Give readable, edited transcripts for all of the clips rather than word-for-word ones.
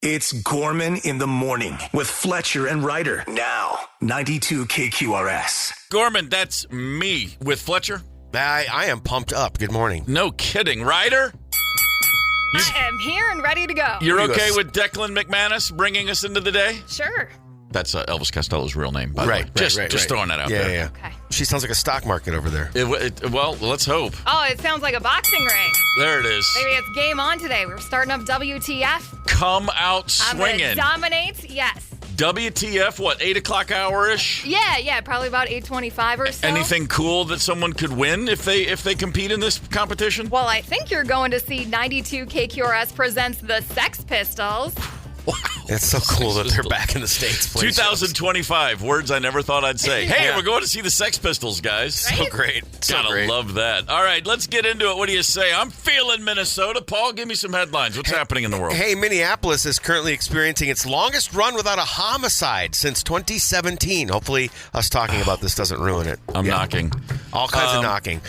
It's Gorman in the morning with Fletcher and Ryder. Now, 92 KQRS. Gorman, that's me with Fletcher. I am pumped up. Good morning. No kidding. Ryder? I am here and ready to go. You're okay with Declan McManus bringing us into the day? Sure. That's Elvis Costello's real name, by the way. Just throwing that out there. Yeah. Okay. She sounds like a stock market over there. Well, let's hope. Oh, it sounds like a boxing ring. There it is. Maybe it's game on today. We're starting up WTF. Come out I'm going swinging. to dominate. Yes. WTF, what, 8 o'clock hour-ish? Yeah, probably about 8:25 or so. Anything cool that someone could win if they compete in this competition? Well, I think you're going to see 92 KQRS presents the Sex Pistols. Wow. It's so cool that they're back in the States. 2025, words I never thought I'd say. Hey, we're going to see the Sex Pistols, guys. Right? So great. Gotta love that. All right, let's get into it. What do you say? I'm feeling Minnesota. Paul, give me some headlines. What's happening in the world? Hey, Minneapolis is currently experiencing its longest run without a homicide since 2017. Hopefully, us talking about this doesn't ruin it. I'm knocking. All kinds of knocking.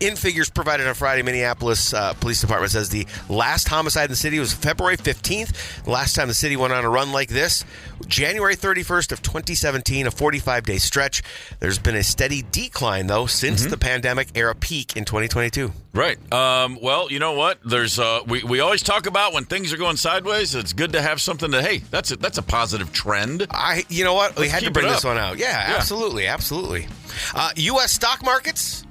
In figures provided on Friday, Minneapolis Police Department says the last homicide in the city was February 15th. The last time the city went on a run like this, January 31st of 2017, a 45-day stretch. There's been a steady decline, though, since the pandemic-era peak in 2022. Right. Well, you know what? There's we always talk about when things are going sideways. It's good to have something to, hey, that's a positive trend. You know what? We had to keep bring it this up. one out. Yeah, absolutely. U.S. stock markets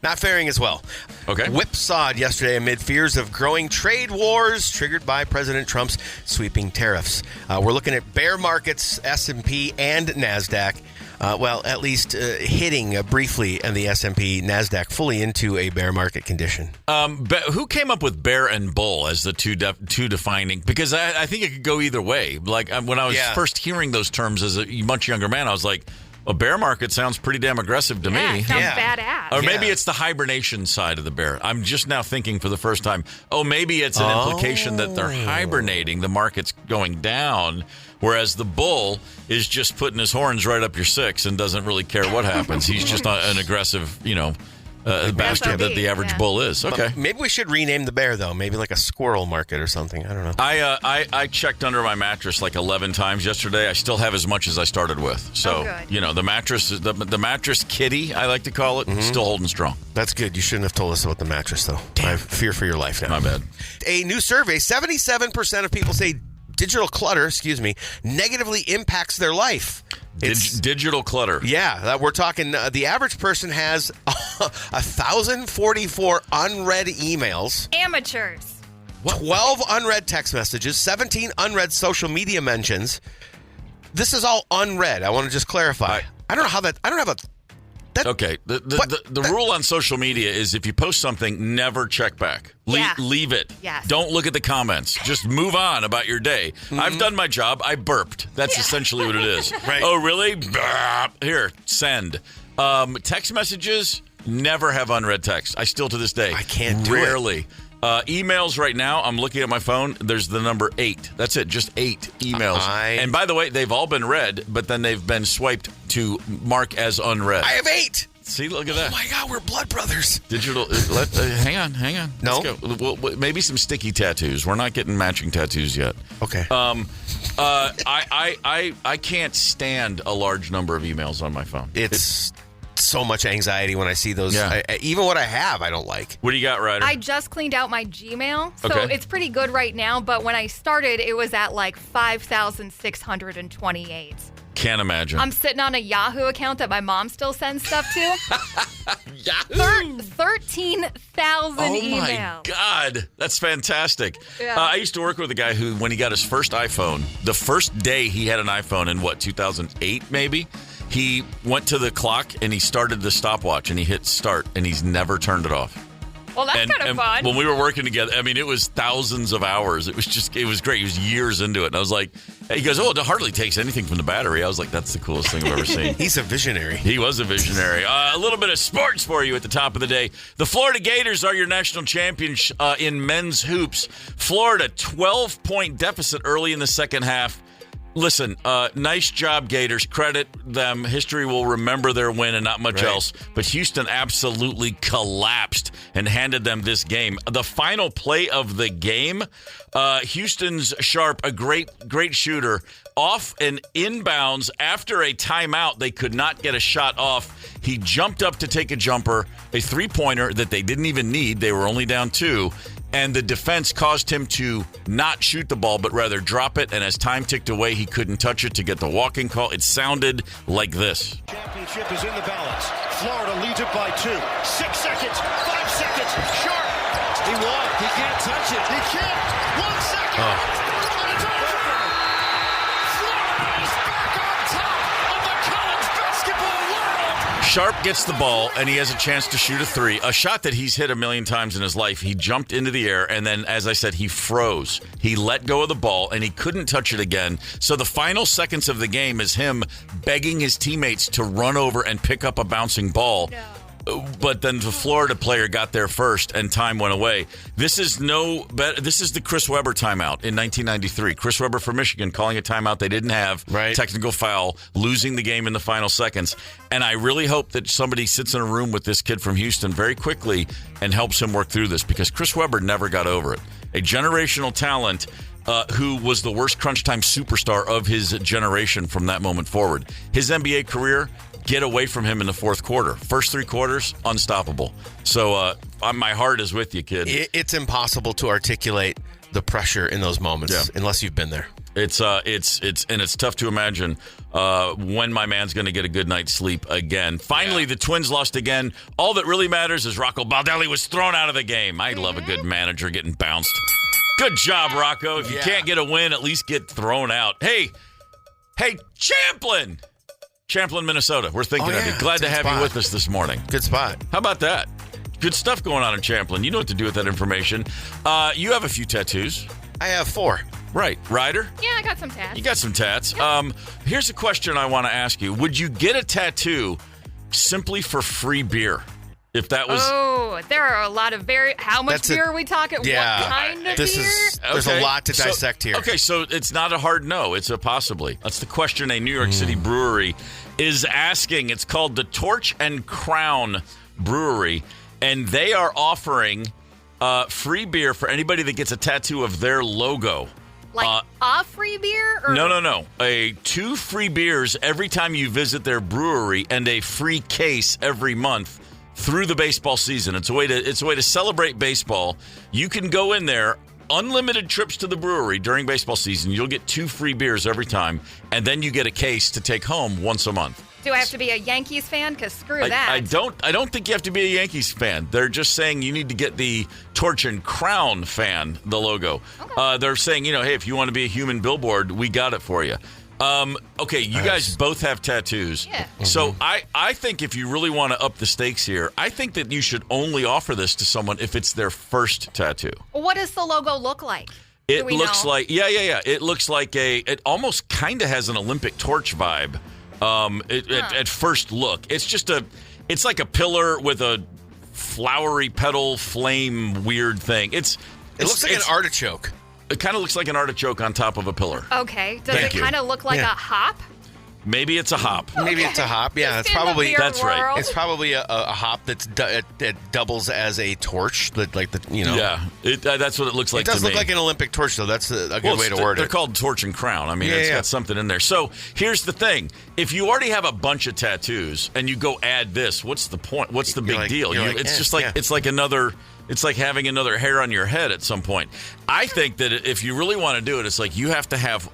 not faring as well. Okay. Whipsawed yesterday amid fears of growing trade wars triggered by President Trump's sweeping tariffs. We're looking at bear markets, S&P and NASDAQ. At least hitting briefly in the S&P, NASDAQ fully into a bear market condition. Who came up with bear and bull as the two defining? Because I think it could go either way. Like when I was first hearing those terms as a much younger man, I was like, a bear market sounds pretty damn aggressive to me. Sounds badass. Or maybe it's the hibernation side of the bear. I'm just now thinking for the first time, maybe it's an implication that they're hibernating, the market's going down, whereas the bull is just putting his horns right up your six and doesn't really care what happens. He's just an aggressive, bastard that the average bull is. Okay. But maybe we should rename the bear, though. Maybe like a squirrel market or something. I don't know. I checked under my mattress like 11 times yesterday. I still have as much as I started with. So, the mattress, the mattress kitty, I like to call it, still holding strong. That's good. You shouldn't have told us about the mattress, though. I fear for your life now. My bad. A new survey, 77% of people say digital clutter, negatively impacts their life. Digital clutter. Yeah, we're talking, the average person has 1,044 unread emails. Amateurs. 12 unread text messages, 17 unread social media mentions. This is all unread. I want to just clarify. I don't know how that, I don't have a... Okay, the rule on social media is if you post something, never check back. Leave it. Yes. Don't look at the comments. Just move on about your day. I've done my job. I burped. That's essentially what it is. Right. Oh, really? Here, send. Text messages, never have unread text. I still to this day. I can't do it. Rarely. Emails right now, I'm looking at my phone. There's the number 8. That's it, just 8 emails. And by the way, they've all been read, but then they've been swiped to mark as unread. I have 8. See, look at that. Oh my God, we're blood brothers. Digital. Hang on. No? Let's go. Well, maybe some sticky tattoos. We're not getting matching tattoos yet. Okay. I can't stand a large number of emails on my phone. It's so much anxiety when I see those. Yeah. Even what I have, I don't like. What do you got, Ryder? I just cleaned out my Gmail, so Okay. it's pretty good right now. But when I started, it was at like 5,628. Can't imagine. I'm sitting on a Yahoo account that my mom still sends stuff to. Yahoo! 13,000 emails. Oh my God, that's fantastic. Yeah. I used to work with a guy who, when he got his first iPhone, the first day he had an iPhone in 2008 maybe, he went to the clock and he started the stopwatch and he hit start and he's never turned it off. Well, that's kind of fun. When we were working together, I mean, it was thousands of hours. It was great. He was years into it. And I was like, he goes, it hardly takes anything from the battery. I was like, that's the coolest thing I've ever seen. He's a visionary. He was a visionary. A little bit of sports for you at the top of the day. The Florida Gators are your national champions in men's hoops. Florida, 12-point deficit early in the second half. Listen, nice job, Gators. Credit them. History will remember their win and not much else. But Houston absolutely collapsed and handed them this game. The final play of the game, Houston's Sharp, a great shooter, off and inbounds after a timeout. They could not get a shot off. He jumped up to take a jumper, a three-pointer that they didn't even need. They were only down 2. And the defense caused him to not shoot the ball, but rather drop it. And as time ticked away, he couldn't touch it to get the walking call. It sounded like this. Championship is in the balance. Florida leads it by 2. 6 seconds. 5 seconds. Sharp. He won. He can't touch it. He can't. 1 second. And it's over. Florida is back on top of the college basketball world. Sharp gets the ball, and he has a chance to shoot a 3. A shot that he's hit a million times in his life. He jumped into the air, and then, as I said, he froze. He let go of the ball, and he couldn't touch it again. So the final seconds of the game is him begging his teammates to run over and pick up a bouncing ball. No. But then the Florida player got there first, and time went away. This is This is the Chris Webber timeout in 1993. Chris Webber for Michigan calling a timeout they didn't have. Right. Technical foul, losing the game in the final seconds. And I really hope that somebody sits in a room with this kid from Houston very quickly and helps him work through this, because Chris Webber never got over it. A generational talent who was the worst crunch time superstar of his generation from that moment forward. His NBA career, get away from him in the fourth quarter. First 3 quarters, unstoppable. So my heart is with you, kid. It's impossible to articulate the pressure in those moments unless you've been there. It's tough to imagine when my man's going to get a good night's sleep again. Finally, the Twins lost again. All that really matters is Rocco Baldelli was thrown out of the game. I love a good manager getting bounced. Good job, Rocco. If you can't get a win, at least get thrown out. Hey, Champlin, Minnesota. We're thinking of you. Glad to have you with us this morning. Good spot. How about that? Good stuff going on in Champlin. You know what to do with that information. You have a few tattoos. I have 4. Right. Ryder? Yeah, I got some tats. You got some tats. Yep. Here's a question I want to ask you. Would you get a tattoo simply for free beer? If that was... Oh, there are a lot of how much beer are we talking? Yeah. What kind of There's Okay. a lot to dissect here. Okay, so it's not a hard no. It's a possibly. That's the question a New York City brewery is asking. It's called the Torch and Crown Brewery, and they are offering free beer for anybody that gets a tattoo of their logo. Like a free beer? Or? No. 2 free beers every time you visit their brewery, and a free case every month through the baseball season. It's a way to celebrate baseball. You can go in there, unlimited trips to the brewery during baseball season. You'll get 2 free beers every time, and then you get a case to take home once a month. Do I have to be a Yankees fan? Because screw that. I don't think you have to be a Yankees fan. They're just saying you need to get the Torch and Crown fan, the logo. Okay. They're saying, hey, if you want to be a human billboard, we got it for you. Okay, you guys both have tattoos. Yeah. So I think if you really want to up the stakes here, I think that you should only offer this to someone if it's their first tattoo. What does the logo look like? It looks like, It looks like it almost kind of has an Olympic torch vibe. At first look, it's like a pillar with a flowery petal flame weird thing. It looks like an artichoke. It kind of looks like an artichoke on top of a pillar. Okay. Does it kind of look like a hop? Maybe it's a hop. Maybe it's a hop. Yeah, Just it's in the probably beer world. It's probably a hop that doubles as a torch. Yeah, that's what it looks like. It does to look me. like an Olympic torch, though. That's a good way to word They're it. called Torch and Crown. I mean, it's got something in there. So here's the thing: if you already have a bunch of tattoos and you go add this, what's the point? What's the big deal? It's like another. It's like having another hair on your head at some point. I think that if you really want to do it, it's like you have to have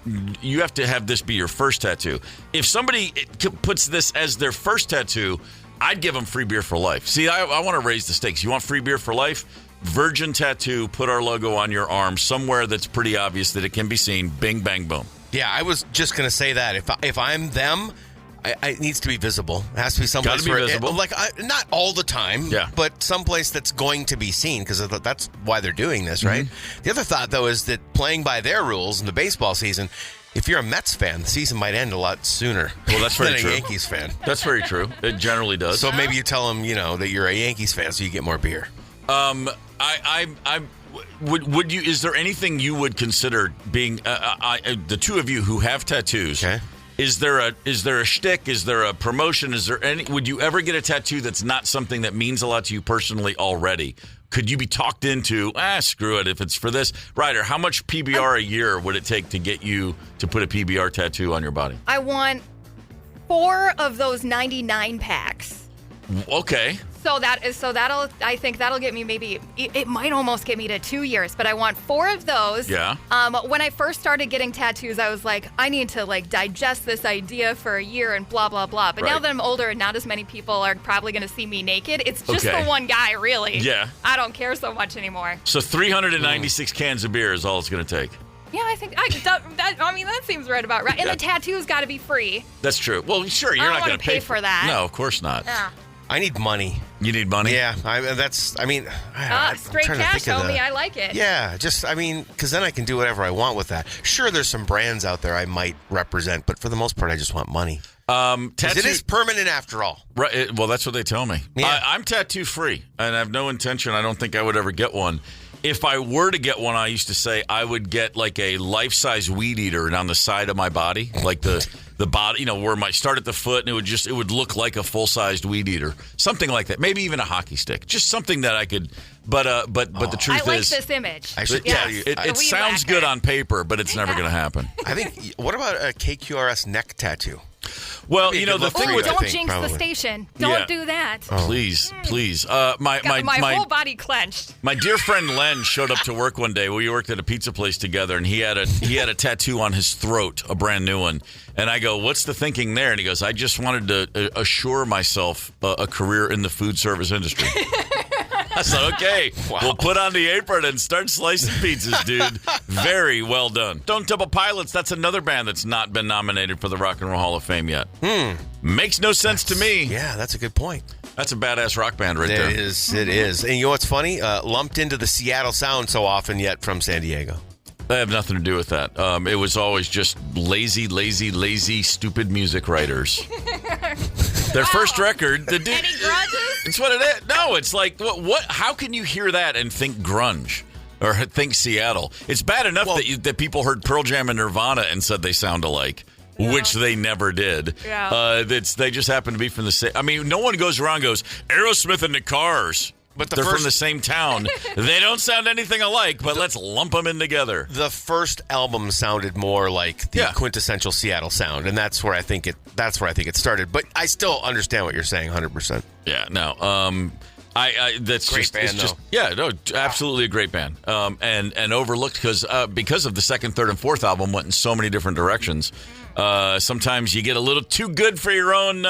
this be your first tattoo. If somebody puts this as their first tattoo, I'd give them free beer for life. See, I want to raise the stakes. You want free beer for life? Virgin tattoo, put our logo on your arm somewhere that's pretty obvious that it can be seen. Bing, bang, boom. Yeah, I was just going to say that. If I'm them, it needs to be visible. It has to be someplace Gotta be visible. Not all the time, but someplace that's going to be seen, because that's why they're doing this, right? Mm-hmm. The other thought, though, is that playing by their rules in the baseball season, if you're a Mets fan, the season might end a lot sooner. Well, that's very than true. A Yankees fan. That's very true. It generally does. So maybe you tell them, that you're a Yankees fan, so you get more beer. Would you? Is there anything you would consider being the two of you who have tattoos? Okay. Is there a shtick? Is there a promotion? Is there any? Would you ever get a tattoo that's not something that means a lot to you personally already? Could you be talked into? Screw it. If it's for this, Ryder, how much PBR a year would it take to get you to put a PBR tattoo on your body? I want 4 of those 99 packs. Okay. I think that'll get me maybe, it might almost get me to 2 years, but I want 4 of those. Yeah. When I first started getting tattoos, I was like, I need to digest this idea for a year and blah, blah, blah. But now Right. that I'm older and not as many people are probably going to see me naked, it's just Okay. the one guy, really. Yeah. I don't care so much anymore. So 396 cans of beer is all it's going to take. Yeah, I think, that seems right about right. And Yeah. the tattoo's got to be free. That's true. Well, sure, you're I not don't going wanna to pay for that. No, of course not. Yeah. I need money. You need money? Yeah, I'm Straight trying to cash, think of homie. I like it. Yeah, because then I can do whatever I want with that. Sure, there's some brands out there I might represent, but for the most part, I just want money. 'Cause Tattoo, it is permanent after all. right, well, that's what they tell me. Yeah. I'm tattoo free, and I have no intention. I don't think I would ever get one. If I were to get one, I used to say I would get like a life-size weed eater on the side of my body, like the body, where my start at the foot, and it would look like a full-sized weed eater, something like that. Maybe even a hockey stick, just something that I could. But the truth I like is, this image. I should Yes. tell you, it The weed sounds whacker. good on paper, but it's never going to happen. I think. What about a KQRS neck tattoo? Well, That'd be a good the look thing for you, with I Don't think, jinx probably. the station. Don't Yeah. do that. please. My whole body clenched. My dear friend Len showed up to work one day. We worked at a pizza place together, and he had a tattoo on his throat, a brand new one. And I go, "What's the thinking there?" And he goes, "I just wanted to assure myself a career in the food service industry." I said, "Okay, we'll put on the apron and start slicing pizzas, dude." Very well done. Stone Temple Pilots. That's another band that's not been nominated for the Rock and Roll Hall of Fame yet. Makes no sense to me. Yeah, that's a good point. That's a badass rock band right there. It is. And you know what's funny? Lumped into the Seattle sound so often, yet from San Diego. I have nothing to do with that. It was always just lazy, stupid music writers. Their first record, the dude. Any grudges? It's what it is. No, it's like what? How can you hear that and think grunge or think Seattle? It's bad enough that people heard Pearl Jam and Nirvana and said they sound alike. Which they never did. Yeah. They just happen to be from the same. I mean, no one goes around and goes Aerosmith and the Cars. But they're from the same town. They don't sound anything alike, but let's lump them in together. The first album sounded more like the quintessential Seattle sound, and that's where I think it started. But I still understand what you're saying 100%. Yeah, no. That's Great just band, it's just though. yeah, no, absolutely a great band. And overlooked because of the second, third, and fourth album went in so many different directions. Sometimes you get a little too good for your own.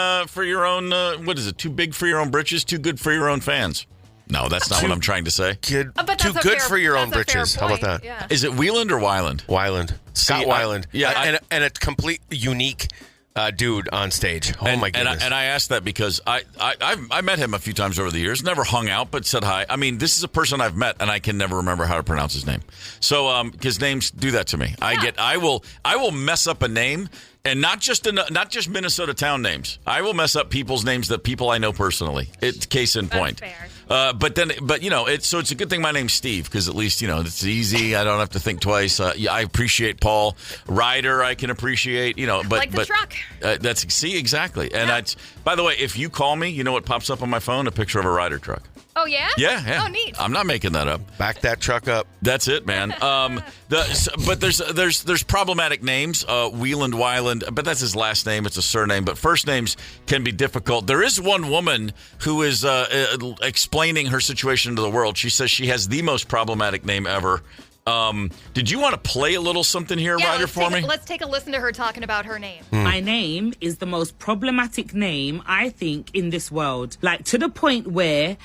What is it? Too big for your own britches. Too good for your own fans. No, that's not what I'm trying to say. Kid, But that's too a good fair- for your own that's a fair britches. How about point, that? yeah. Is it Wieland or Weiland? Weiland. Scott See, Weiland. and a complete unique dude on stage. Oh, my goodness. And I asked that because I met him a few times over the years. Never hung out, but said hi. I mean, this is a person I've met, and I can never remember how to pronounce his name. So, because names do that to me. I will mess up a name, and not just Minnesota town names. I will mess up people's names that people I know personally. It's case in point. fair. But it's a good thing my name's Steve because at least it's easy. I don't have to think twice. I appreciate Paul Ryder. I can appreciate but Like the truck. Exactly. And by the way, if you call me, you know what pops up on my phone? A picture of a Ryder truck. Oh, yeah? Yeah. Oh, neat. I'm not making that up. Back that truck up. That's it, man. But there's problematic names. Wieland, Weiland, but that's his last name. It's a surname. But first names can be difficult. There is one woman who is explaining her situation to the world. She says she has the most problematic name ever. Did you want to play a little something here, Ryder, for me? Let's take a listen to her talking about her name. My name is the most problematic name, I think, in this world. Like, to the point where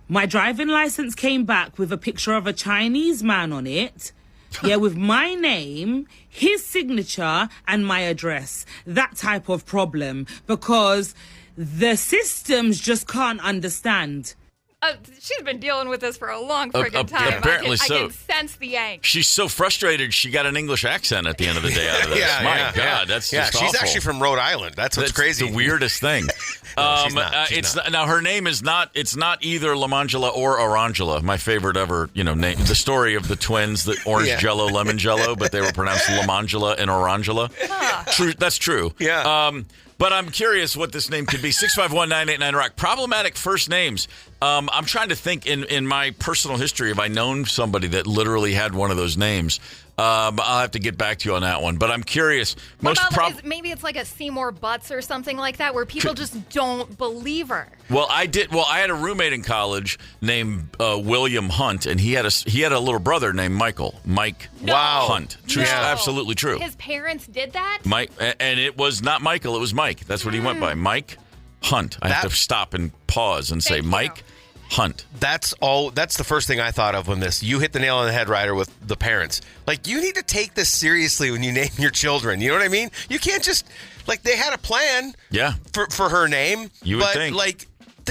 my driving license came back with a picture of a Chinese man on it. Yeah, with my name, his signature, and my address. That type of problem. Because the systems just can't understand. she's been dealing with this for a long friggin' time. Apparently I so. can sense the angst. She's so frustrated she got an English accent at the end of the day out of this. My God, that's just she's awful. actually from Rhode Island. That's what's crazy. The weirdest thing. She's not. Now her name is not. It's not either Lamangela or Orangela. My favorite ever, name. The story of the twins, the orange Jello, lemon Jello, but they were pronounced Lamangela and Orangela. True. That's true. Yeah. But I'm curious what this name could be. 651-989-ROCK. Problematic first names. I'm trying to think in my personal history, have I known somebody that literally had one of those names? I'll have to get back to you on that one. But I'm curious. Maybe it's like a Seymour Butts or something like that, where people just don't believe her. Well, I had a roommate in college named William Hunt, and he had a little brother named Michael. Mike Hunt. True, absolutely true. His parents did that? Mike, and it was not Michael. It was Mike. That's what he went by. Mike Hunt. I have to stop and pause and say Mike Hunt. That's the first thing I thought of when you hit the nail on the head, Ryder, with the parents. Like, you need to take this seriously when you name your children. You know what I mean? You can't just, they had a plan for her name. You would think.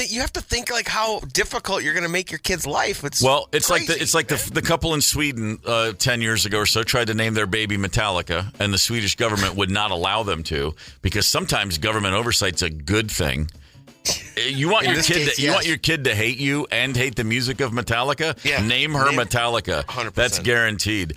You have to think how difficult you're going to make your kid's life. It's crazy. like the couple in Sweden 10 years ago or so tried to name their baby Metallica, and the Swedish government would not allow them to, because sometimes government oversight's a good thing. You want your kid to hate you and hate the music of Metallica? Yeah. Name her Metallica. 100%. That's guaranteed.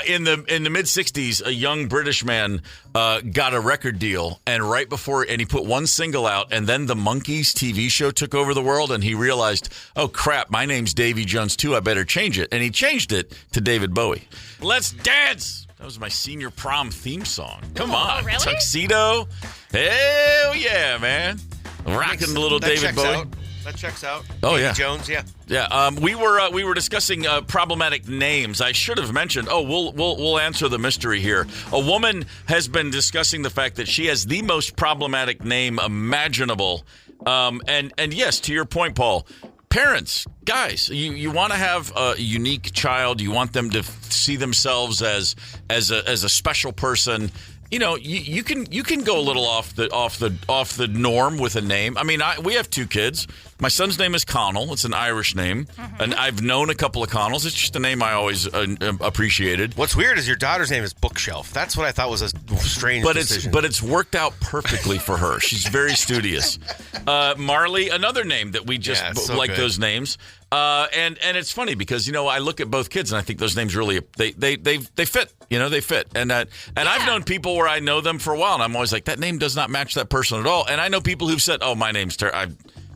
In the mid '60s, a young British man got a record deal, and he put one single out, and then the Monkees TV show took over the world, and he realized, oh crap, my name's Davy Jones too. I better change it, and he changed it to David Bowie. Let's dance. That was my senior prom theme song. Come on, really? Tuxedo. Hell yeah, man. Rocking the little David Bowie. That checks out. Oh, Davy Jones, yeah. Yeah, we were discussing problematic names. I should have mentioned. We'll answer the mystery here. A woman has been discussing the fact that she has the most problematic name imaginable. And yes, to your point, Paul, parents, guys, you want to have a unique child. You want them to see themselves as a special person. You can go a little off the norm with a name. I mean, we have two kids. My son's name is Connell. It's an Irish name, and I've known a couple of Connells. It's just a name I always appreciaed. What's weird is your daughter's name is Bookshelf. That's what I thought was a strange decision. But it's worked out perfectly for her. She's very studious. Marley, another name that we just like good. Those names. And it's funny because I look at both kids and I think those names really they fit. They fit. And I've known people where I know them for a while, and I'm always like, that name does not match that person at all. And I know people who've said, oh, my name's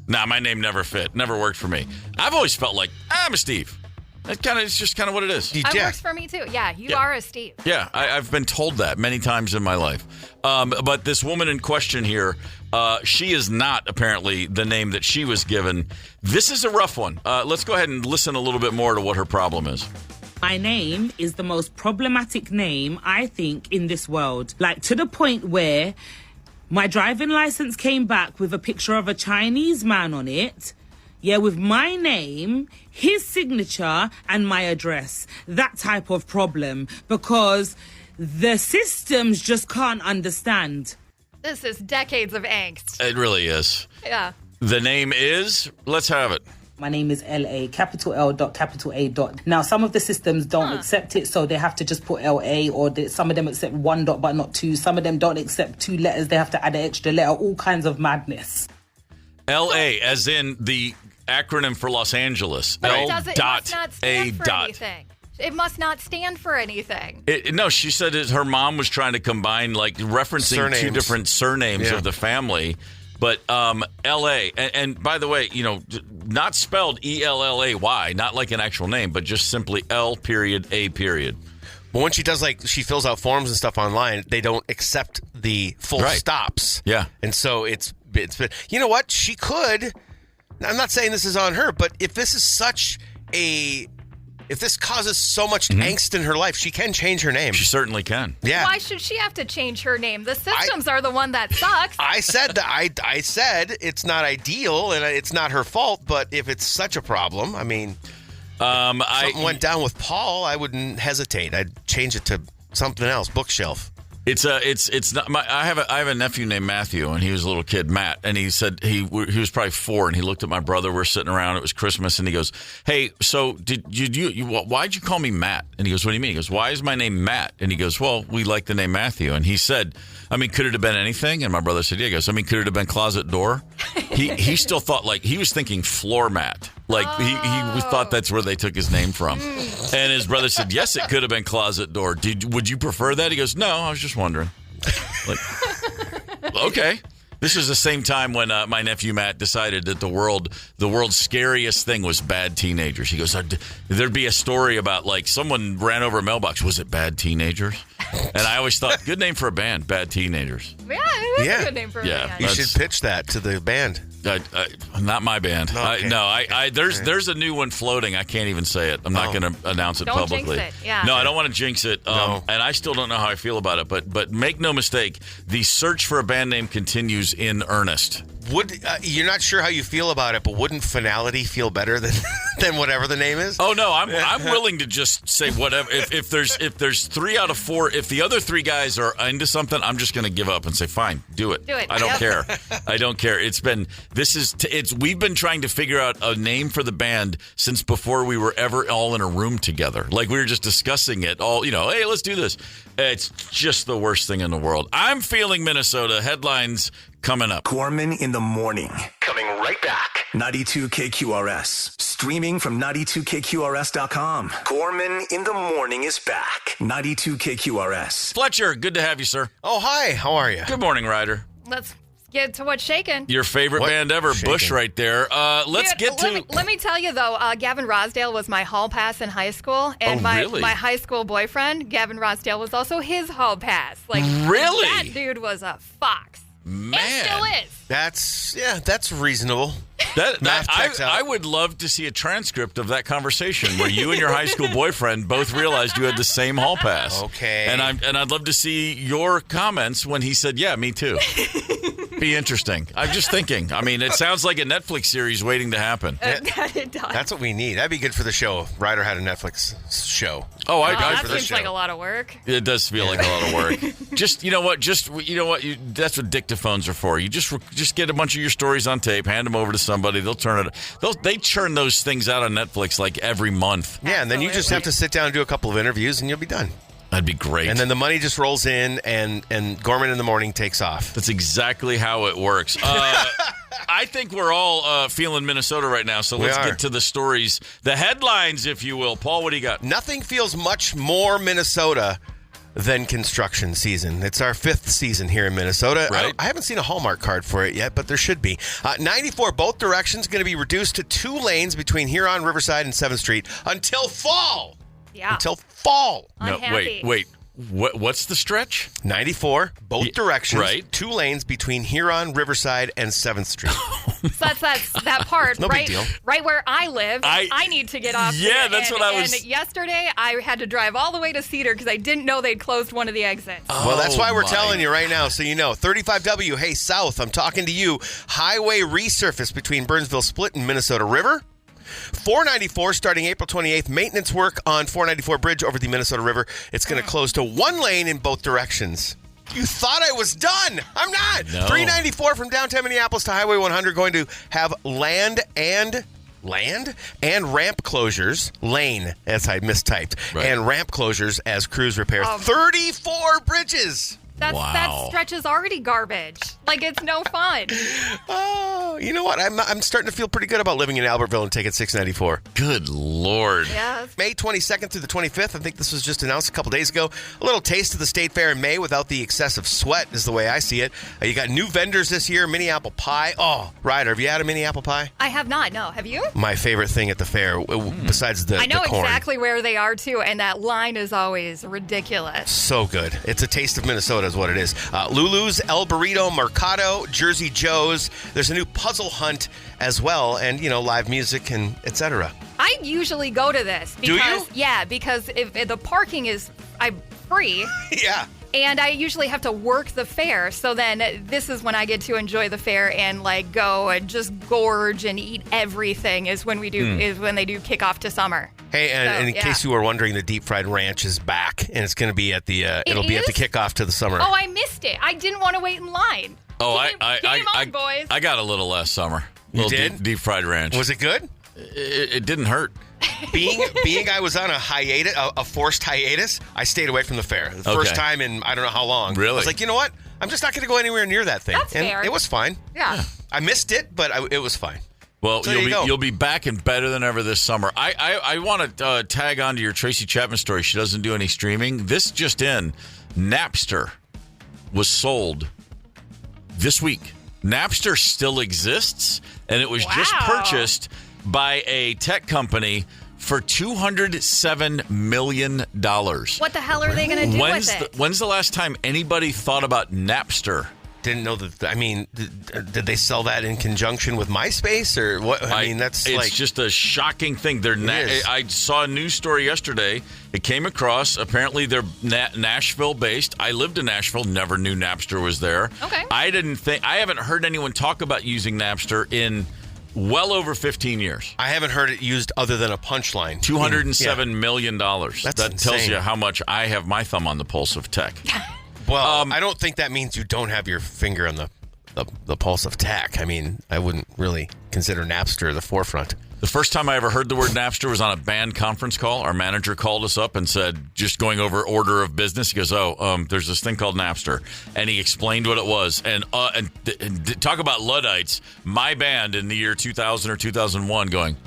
my name never fit, never worked for me. I've always felt like I'm a Steve. It's just kind of what it is. It works for me too. Yeah, you are a Steve. Yeah, I've been told that many times in my life. But this woman in question here, she is not apparently the name that she was given. This is a rough one. Let's go ahead and listen a little bit more to what her problem is. My name is the most problematic name, I think, in this world. To the point where my driving license came back with a picture of a Chinese man on it. Yeah, with my name, his signature, and my address. That type of problem. Because the systems just can't understand. This is decades of angst. It really is. Yeah. The name is, let's have it. My name is L.A., capital L dot, capital A dot. Now, some of the systems don't accept it, so they have to just put L.A., or some of them accept one dot but not two. Some of them don't accept two letters. They have to add an extra letter. All kinds of madness. L.A., as in the acronym for Los Angeles. But it must not stand for anything. It must not stand for anything. No, she said her mom was trying to combine, referencing surnames. Two different surnames of the family. But L.A., and by the way, not spelled E-L-L-A-Y, not like an actual name, but just simply L period A period. But when she does, she fills out forms and stuff online, they don't accept the full stops. Yeah. And so it's been, you know what? She could, I'm not saying this is on her, but if this is if this causes so much angst in her life, she can change her name. She certainly can. Yeah. Why should she have to change her name? The systems are the one that sucks. I said that. I said it's not ideal and it's not her fault. But if it's such a problem, I mean, something went down with Paul, I wouldn't hesitate. I'd change it to something else. Bookshelf. It's not. I have a nephew named Matthew, and he was a little kid, Matt, and he said he was probably 4, and he looked at my brother. We're sitting around. It was Christmas, and he goes, "Hey, so why'd you call me Matt?" And he goes, "What do you mean?" He goes, "Why is my name Matt?" And he goes, "Well, we like the name Matthew." And he said, "I mean, could it have been anything?" And my brother said, "Yeah." He goes, "I mean, could it have been closet door?" He still thought like he was thinking floor mat. Like he thought that's where they took his name from. And his brother said, "Yes, it could have been closet door. Would you prefer that?" He goes, "No, I was just wondering." Like, okay. This is the same time when my nephew Matt decided that the world's scariest thing was bad teenagers. He goes, there'd be a story about like someone ran over a mailbox. Was it bad teenagers? And I always thought, good name for a band, Bad Teenagers. Yeah, it is a good name for a band. You should pitch that to the band. Not my band. Okay. There's a new one floating. I can't even say it. I'm not going to announce it publicly. Don't jinx it. Yeah. No, I don't want to jinx it. No. And I still don't know how I feel about it. But make no mistake, the search for a band name continues in earnest. You're not sure how you feel about it, but wouldn't Finality feel better than whatever the name is? Oh no, I'm willing to just say whatever. If there's 3 out of 4, if the other 3 guys are into something, I'm just going to give up and say fine, do it. Do it. I don't care. I don't care. We've been trying to figure out a name for the band since before we were ever all in a room together. Like we were just discussing it all. Hey, let's do this. It's just the worst thing in the world. I'm feeling Minnesota headlines. Coming up. Gorman in the morning. Coming right back. 92 KQRS. Streaming from 92KQRS.com. Gorman in the morning is back. 92 KQRS. Fletcher, good to have you, sir. Oh, hi. How are you? Good morning, Ryder. Let's get to what's shaking. Your favorite band ever, shaking? Bush right there. Let me tell you, though, Gavin Rosdale was my hall pass in high school. And really? my high school boyfriend, Gavin Rosdale, was also his hall pass. Like, really? That dude was a fox. Man. It still is. That's reasonable. I would love to see a transcript of that conversation where you and your high school boyfriend both realized you had the same hall pass. Okay. And I'd love to see your comments when he said, "Yeah, me too." Be interesting. I'm just thinking. I mean, it sounds like a Netflix series waiting to happen. It does. That's what we need. That'd be good for the show. Ryder had a Netflix show. Oh, that seems like a lot of work. It does feel like a lot of work. You know what? That's what dictaphones are for. You just get a bunch of your stories on tape, hand them over to somebody. They'll turn it. They churn those things out on Netflix like every month. Yeah, and then you just have to sit down and do a couple of interviews, and you'll be done. That'd be great. And then the money just rolls in, and Gorman in the morning takes off. That's exactly how it works. I think we're all feeling Minnesota right now, so let's get to the stories. The headlines, if you will. Paul, what do you got? Nothing feels much more Minnesota than construction season. It's our 5th season here in Minnesota. Right. I haven't seen a Hallmark card for it yet, but there should be. 94 both directions going to be reduced to 2 lanes between Huron, Riverside, and 7th Street until fall. Yeah. Until fall. Unhappy. Wait. What's the stretch? 94, both directions. Right. 2 lanes between Huron, Riverside, and 7th Street. So that's that part, No big deal. right where I live. I need to get off. Yeah, that's what I was. And yesterday, I had to drive all the way to Cedar because I didn't know they'd closed one of the exits. Well, that's why we're telling you right now, so you know. 35W, hey, south, I'm talking to you. Highway resurface between Burnsville Split and Minnesota River. 494 starting April 28th. Maintenance work on 494 bridge over the Minnesota River. It's going to close to 1 lane in both directions. You thought I was done. I'm not. No. 394 from downtown Minneapolis to Highway 100 going to have land and ramp closures. Lane, as I mistyped. Right. And ramp closures as crews repair 34 bridges. That stretch is already garbage. Like, it's no fun. Oh, you know what? I'm starting to feel pretty good about living in Albertville and taking 694. Good Lord. Yes. May 22nd through the 25th. I think this was just announced a couple days ago. A little taste of the State Fair in May without the excessive sweat is the way I see it. You got new vendors this year. Mini apple pie. Oh, Ryder, have you had a mini apple pie? I have not. No. Have you? My favorite thing at the fair, besides the I know the corn. exactly where they are, too, and that line is always ridiculous. So good. It's a taste of Minnesota is what it is. Lulu's, El Burrito, Mercado, Jersey Joe's. There's a new puzzle hunt as well, and, live music and etc. I usually go to this. Because, Do you? Yeah, because if the parking is free. Yeah. And I usually have to work the fair. So then this is when I get to enjoy the fair and like go and just gorge and eat everything is when they do kick off to summer. Hey, and in case you were wondering, the deep fried ranch is back, and it's going to be at the it'll be at the kickoff to the summer. Oh, I missed it. I didn't want to wait in line. Oh, Game on, boys. I got a little last summer. You did? Deep fried ranch. Was it good? It didn't hurt. Being I was on a hiatus, a forced hiatus, I stayed away from the fair. The first time in I don't know how long. Really? I was like, you know what? I'm just not going to go anywhere near that thing. That's fair. It was fine. Yeah. I missed it, but it was fine. Well, So you'll be back and better than ever this summer. I want to tag on to your Tracy Chapman story. She doesn't do any streaming. This just in, Napster was sold this week. Napster still exists, and it was just purchased by a tech company for $207 million. What the hell are they going to do with it? When's the last time anybody thought about Napster? Didn't know that. I mean, did they sell that in conjunction with MySpace or what? I mean, it's just a shocking thing. I saw a news story yesterday. It came across. Apparently, they're Nashville based. I lived in Nashville. Never knew Napster was there. Okay. I haven't heard anyone talk about using Napster in well over 15 years. I haven't heard it used other than a punchline. $207 million. That tells insane. you how much I have my thumb on the pulse of tech. Well, I don't think that means you don't have your finger on the pulse of tech. I mean, I wouldn't really consider Napster the forefront. The first time I ever heard the word Napster was on a band conference call. Our manager called us up and said, just going over order of business, he goes, there's this thing called Napster. And he explained what it was. And talk about Luddites, my band in the year 2000 or 2001 going,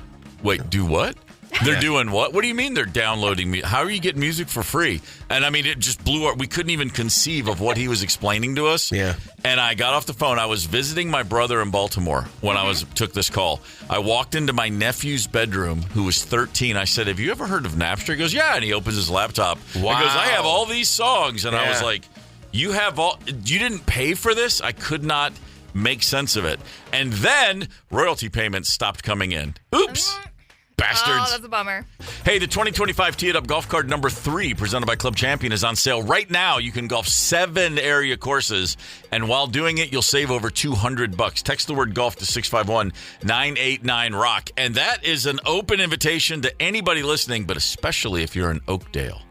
wait, do what? They're doing what? What do you mean they're downloading me? How are you getting music for free? And I mean, it just blew up. We couldn't even conceive of what he was explaining to us. Yeah. And I got off the phone. I was visiting my brother in Baltimore when I took this call. I walked into my nephew's bedroom, who was 13. I said, have you ever heard of Napster? He goes, yeah. And he opens his laptop. Wow. He goes, I have all these songs. And I was like, you didn't pay for this? I could not make sense of it. And then royalty payments stopped coming in. Oops. Bastards. Oh, that's a bummer. Hey, the 2025 Tee It Up Golf Card number 3 presented by Club Champion is on sale right now. You can golf 7 area courses, and while doing it, you'll save over $200. Text the word golf to 651-989-ROCK. And that is an open invitation to anybody listening, but especially if you're in Oakdale.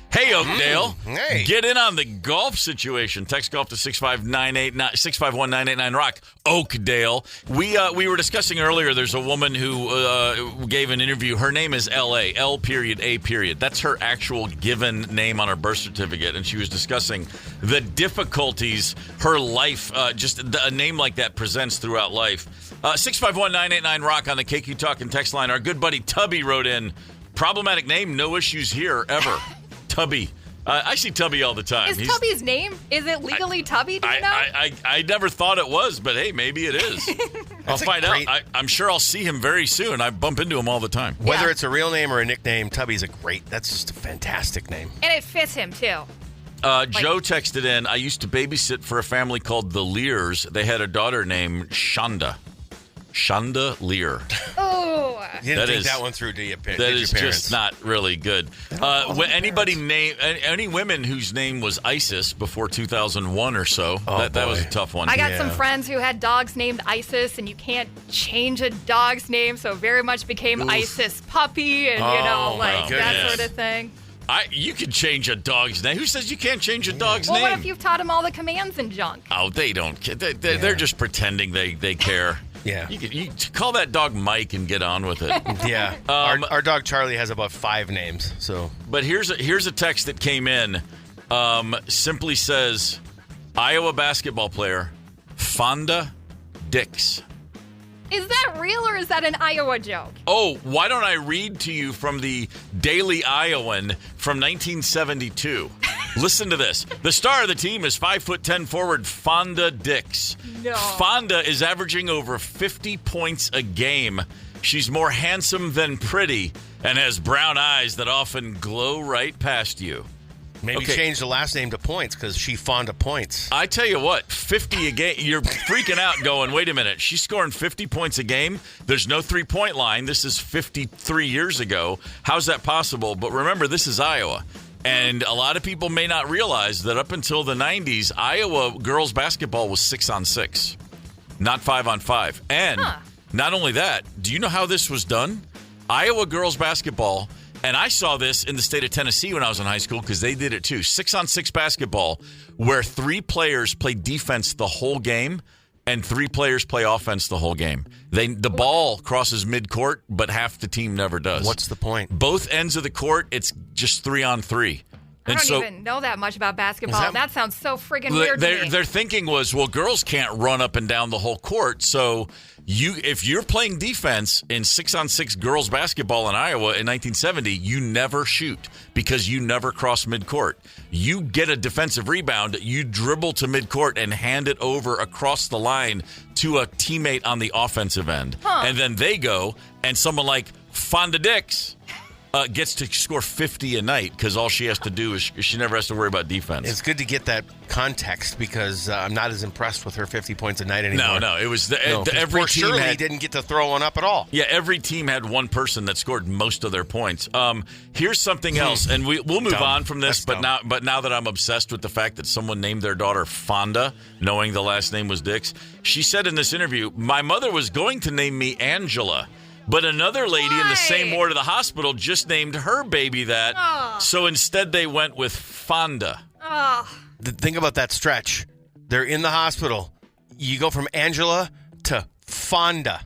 Hey, Oakdale. Hey. Get in on the golf situation. Text golf to 651-989-ROCK. Oakdale. We were discussing earlier, there's a woman who gave an interview. Her name is L.A., L.A. That's her actual given name on her birth certificate. And she was discussing the difficulties her life, just a name like that presents throughout life. 651-989-ROCK on the KQ Talk and text line. Our good buddy Tubby wrote in, problematic name, no issues here, ever. Tubby. I see Tubby all the time. Is Tubby's name? Is it legally Tubby? Do you know? I never thought it was, but hey, maybe it is. I'll find out. I'm sure I'll see him very soon. I bump into him all the time. Whether it's a real name or a nickname, Tubby's that's just a fantastic name. And it fits him, too. Joe texted in, I used to babysit for a family called the Lears. They had a daughter named Shonda. Shonda Lear. Oh. You didn't think that one through, did you? That is just not really good. Any women whose name was Isis before 2001 or so, that was a tough one. I got some friends who had dogs named Isis, and you can't change a dog's name, so very much became Isis Puppy, and that sort of thing. You can change a dog's name. Who says you can't change a dog's name? Well, what if you've taught them all the commands and junk? Oh, they don't. They're just pretending they care. Yeah. You call that dog Mike and get on with it. Yeah. Our dog Charlie has about 5 names. So, but here's a text that came in. Simply says, Iowa basketball player Fonda Dix. Is that real or is that an Iowa joke? Oh, why don't I read to you from the Daily Iowan from 1972? Listen to this. The star of the team is 5'10" forward Fonda Dix. No. Fonda is averaging over 50 points a game. She's more handsome than pretty and has brown eyes that often glow right past you. Maybe change the last name to Points because she Fonda Points. I tell you what, 50 a game. You're freaking out going, wait a minute. She's scoring 50 points a game. There's no 3-point line. This is 53 years ago. How's that possible? But remember, this is Iowa. And a lot of people may not realize that up until the 90s, Iowa girls basketball was 6-on-6, not 5-on-5. And not only that, do you know how this was done? Iowa girls basketball, and I saw this in the state of Tennessee when I was in high school because they did it too. 6-on-6 basketball where 3 players play defense the whole game and 3 players play offense the whole game. The ball crosses midcourt, but half the team never does. What's the point? Both ends of the court, it's just 3-on-3. I don't even know that much about basketball. That sounds so friggin' weird to me. Their thinking was, well, girls can't run up and down the whole court, so if you're playing defense in 6-on-6 girls basketball in Iowa in 1970, you never shoot because you never cross midcourt. You get a defensive rebound, you dribble to midcourt and hand it over across the line to a teammate on the offensive end. And then they go, and someone like Fonda Dix gets to score 50 a night because all she has to do is she never has to worry about defense. It's good to get that context because I'm not as impressed with her 50 points a night anymore. No, it was every team Shirley didn't get to throw one up at all. Yeah, every team had one person that scored most of their points. Here's something else, and we'll move on from this. But now that I'm obsessed with the fact that someone named their daughter Fonda, knowing the last name was Dix, she said in this interview, "My mother was going to name me Angela." But another lady in the same ward of the hospital just named her baby that. So instead they went with Fonda. The thing about that stretch, they're in the hospital. You go from Angela to Fonda.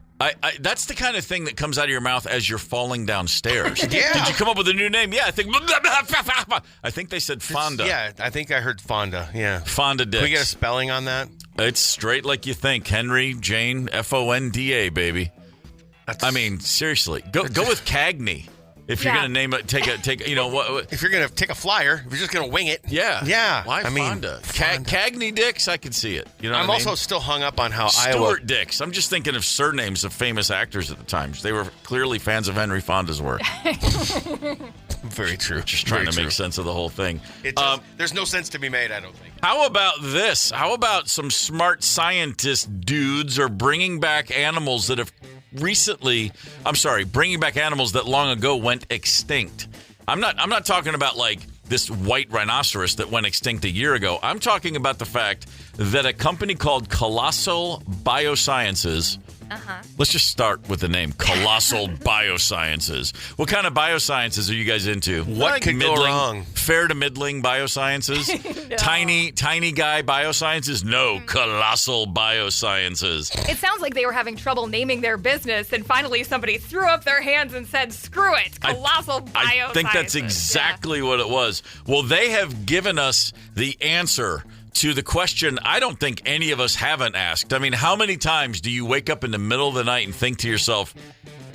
That's the kind of thing that comes out of your mouth as you're falling downstairs. Yeah. Did you come up with a new name? Yeah, I think they said Fonda. Yeah, I think I heard Fonda. Yeah. Fonda Dix. Can we get a spelling on that? It's straight like you think. Henry, Jane, Fonda, baby. I mean, seriously, go with Cagney if you're going to name it. Take you know what? If you're going to take a flyer, if you're just going to wing it. Yeah. Why Fonda? Cagney Dix, I can see it. You know, I'm also still hung up on how Stuart Dix. I'm just thinking of surnames of famous actors at the time. They were clearly fans of Henry Fonda's work. Very true. Just trying to make sense of the whole thing. There's no sense to be made, I don't think. How about this? How about some smart scientist dudes are bringing back animals that have bringing back animals that long ago went extinct. I'm not talking about like this white rhinoceros that went extinct a year ago. I'm talking about the fact that a company called Colossal Biosciences. Let's just start with the name, Colossal Biosciences. What kind of biosciences are you guys into? What could go wrong? Fair to middling biosciences? No. Tiny guy biosciences? No, Colossal Biosciences. It sounds like they were having trouble naming their business, and finally somebody threw up their hands and said, screw it, Colossal Biosciences. I think that's exactly what it was. Well, they have given us the answer to the question I don't think any of us haven't asked. I mean, how many times do you wake up in the middle of the night and think to yourself,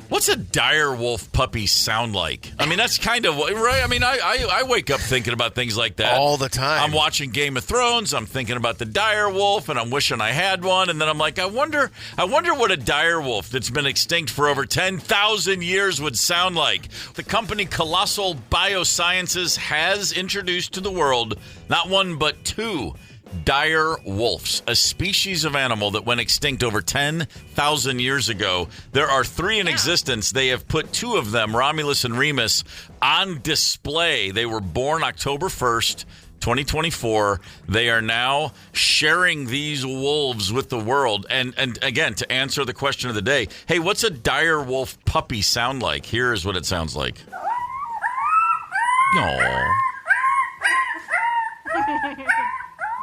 what's a dire wolf puppy sound like? I mean, that's kind of right. I mean, I wake up thinking about things like that all the time. I'm watching Game of Thrones. I'm thinking about the dire wolf, and I'm wishing I had one. And then I'm like, I wonder what a dire wolf that's been extinct for over 10,000 years would sound like. The company Colossal Biosciences has introduced to the world not one but 2 dire wolves, a species of animal that went extinct over 10,000 years ago. There are 3 in existence. They have put 2 of them, Romulus and Remus, on display. They were born October 1st, 2024. They are now sharing these wolves with the world. And again, to answer the question of the day, hey, what's a dire wolf puppy sound like? Here is what it sounds like. Aww.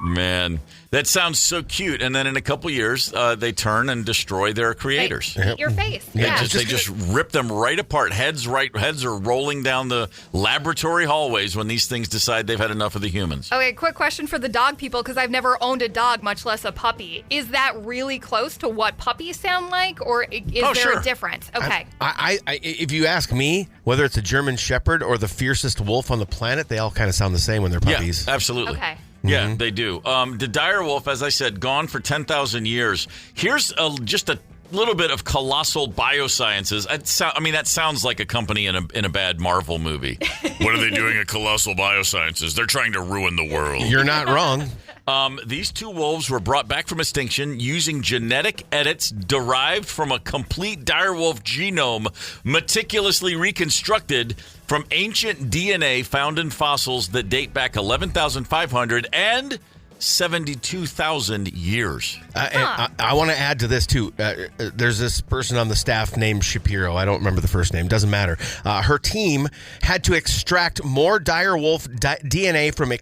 Man, that sounds so cute. And then in a couple years, they turn and destroy their creators. Eat your face. They just rip them right apart. Heads are rolling down the laboratory hallways when these things decide they've had enough of the humans. Okay, quick question for the dog people, because I've never owned a dog, much less a puppy. Is that really close to what puppies sound like, or is there a difference? Okay. If you ask me, whether it's a German Shepherd or the fiercest wolf on the planet, they all kind of sound the same when they're puppies. Yeah, absolutely. Okay. Yeah, they do. The dire wolf, as I said, gone for 10,000 years. Here's just a little bit of Colossal Biosciences. That sounds like a company in a bad Marvel movie. What are they doing at Colossal Biosciences? They're trying to ruin the world. You're not wrong. These 2 wolves were brought back from extinction using genetic edits derived from a complete dire wolf genome, meticulously reconstructed from ancient DNA found in fossils that date back 11,500 and 72,000 years. And I want to add to this, too. There's this person on the staff named Shapiro. I don't remember the first name. Doesn't matter. Her team had to extract more direwolf DNA from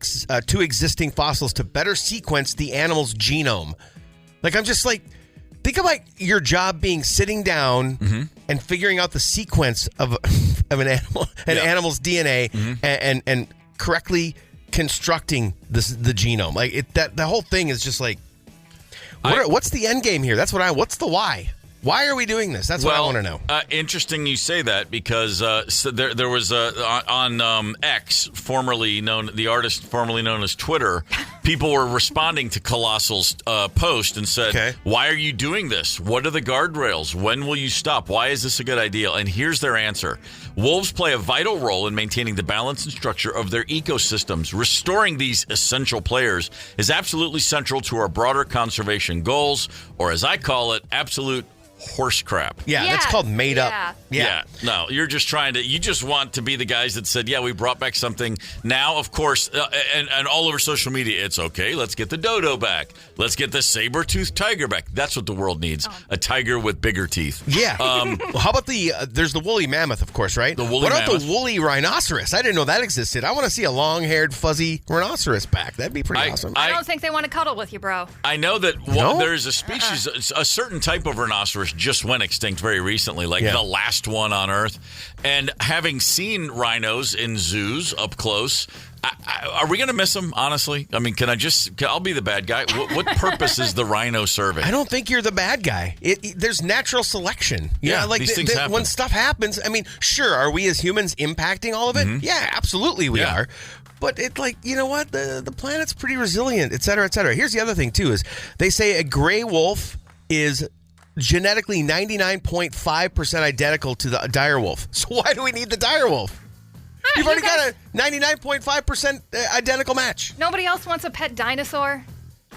two existing fossils to better sequence the animal's genome. Like, I'm just like, think about your job being sitting down and figuring out the sequence of an animal's DNA and correctly constructing the genome. Like the whole thing is just like, what's the end game here? What's the why? Why are we doing this? That's what I want to know. Interesting you say that, because so there was on X, the artist formerly known as Twitter, people were responding to Colossal's post and said, why are you doing this? What are the guardrails? When will you stop? Why is this a good idea? And here's their answer. Wolves play a vital role in maintaining the balance and structure of their ecosystems. Restoring these essential players is absolutely central to our broader conservation goals, or as I call it, absolute horse crap. Yeah, that's called made up. Yeah. No, you just want to be the guys that said, we brought back something. Now, of course, and all over social media, it's okay. Let's get the dodo back. Let's get the saber-toothed tiger back. That's what the world needs. A tiger with bigger teeth. Yeah. How about there's the woolly mammoth, of course, right? What about the woolly rhinoceros? I didn't know that existed. I want to see a long-haired, fuzzy rhinoceros back. That'd be pretty awesome. I don't think they want to cuddle with you, bro. I know that there's a species, a certain type of rhinoceros just went extinct very recently, the last one on Earth. And having seen rhinos in zoos up close, are we going to miss them, honestly? I mean, I'll be the bad guy. What purpose is the rhino serving? I don't think you're the bad guy. There's natural selection. These things happen. When stuff happens, I mean, sure, are we as humans impacting all of it? Yeah, absolutely we are. But you know what? The planet's pretty resilient, et cetera, et cetera. Here's the other thing, too, is they say a gray wolf is genetically 99.5% identical to the direwolf. So why do we need the direwolf? You've already got a 99.5% identical match. Nobody else wants a pet dinosaur?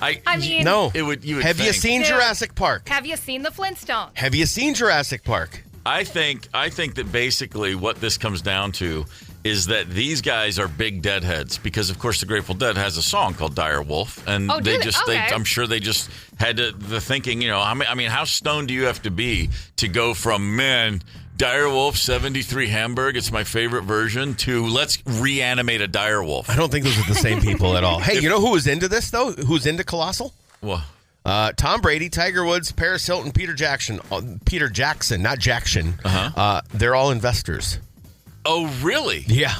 I mean, no. You would Have you seen Jurassic Park? Have you seen the Flintstones? Have you seen Jurassic Park? I think that basically what this comes down to is that these guys are big deadheads, because of course the Grateful Dead has a song called Dire Wolf, and I'm sure they just had the thinking, how stoned do you have to be to go from Dire Wolf 73 Hamburg, it's my favorite version, to let's reanimate a dire wolf? I don't think those are the same people at all. Hey, you know who was into this though? Who's into Colossal? Well, Tom Brady, Tiger Woods, Paris Hilton, Peter Jackson, not Jackson. They're all investors. Oh, really? Yeah.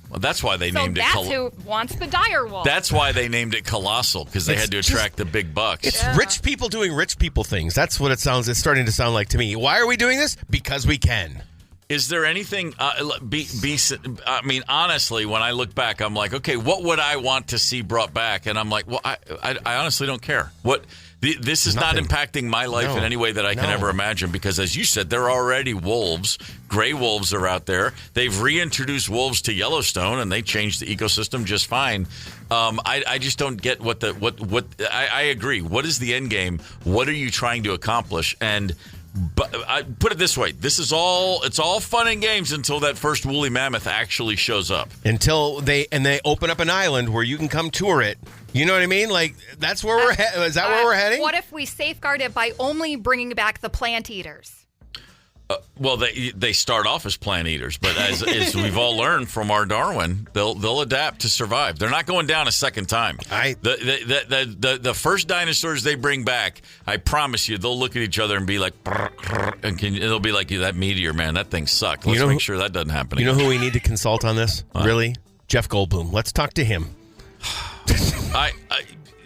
Well, that's why they named it. That's who wants the dire wolf. That's why they named it Colossal, because they had to attract the big bucks. It's rich people doing rich people things. That's what it sounds. It's starting to sound like to me. Why are we doing this? Because we can. Is there anything? Honestly, when I look back, I'm like, okay, what would I want to see brought back? And I'm like, well, I honestly don't care. This is not impacting my life in any way that I can ever imagine, because, as you said, there are already wolves. Gray wolves are out there. They've reintroduced wolves to Yellowstone, and they changed the ecosystem just fine. I just don't get what I agree. What is the end game? What are you trying to accomplish? And but I put it this way: it's all fun and games until that first woolly mammoth actually shows up. Until they open up an island where you can come tour it. You know what I mean? Like, that's where we're heading. Is that where we're heading? What if we safeguard it by only bringing back the plant eaters? Well, they start off as plant eaters, but as we've all learned from our Darwin, they'll adapt to survive. They're not going down a second time. The first dinosaurs they bring back, I promise you, they'll look at each other and be like, and it'll be like, that meteor, man, that thing sucked. Let's make sure that doesn't happen. You know who we need to consult on this? Really? Jeff Goldblum. Let's talk to him.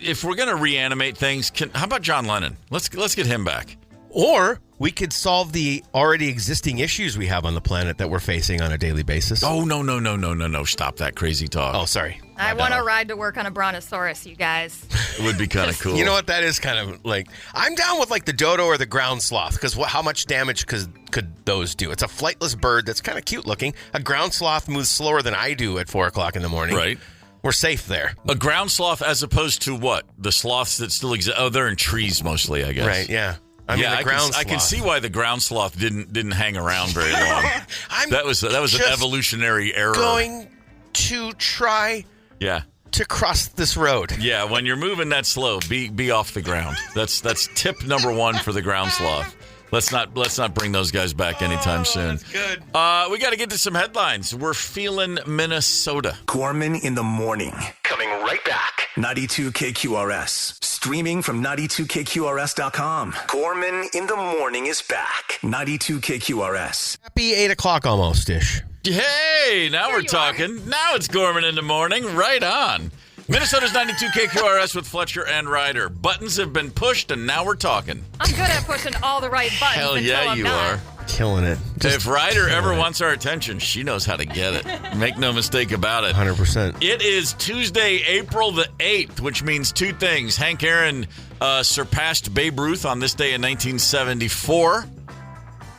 If we're gonna reanimate things, how about John Lennon? Let's get him back. Or we could solve the already existing issues we have on the planet that we're facing on a daily basis. Oh, no. Stop that crazy talk. Oh, sorry. I want to ride to work on a brontosaurus, you guys. It would be kind of cool. You know what? That is kind of like, I'm down with like the dodo or the ground sloth, because how much damage could those do? It's a flightless bird that's kind of cute looking. A ground sloth moves slower than I do at 4 o'clock in the morning. Right. We're safe there. A ground sloth as opposed to what? The sloths that still exist? Oh, they're in trees mostly, I guess. Right, yeah. I mean, the ground sloth. I can see why the ground sloth didn't hang around very long. That was an evolutionary error. Going to try to cross this road. Yeah, when you're moving that slow, be off the ground. That's tip number 1 for the ground sloth. Let's not bring those guys back anytime soon. That's good. We got to get to some headlines. We're feeling Minnesota. Gorman in the morning. Coming right back. 92 KQRS. Streaming from 92KQRS.com. Gorman in the morning is back. 92 KQRS. Happy 8 o'clock almost-ish. Hey, now we're talking. Now it's Gorman in the morning. Right on. Minnesota's 92 KQRS with Fletcher and Ryder. Buttons have been pushed, and now we're talking. I'm good at pushing all the right buttons. Hell yeah, you are. Killing it. If Ryder ever wants our attention, she knows how to get it. Make no mistake about it. 100%. It is Tuesday, April the 8th, which means 2 things. Hank Aaron surpassed Babe Ruth on this day in 1974.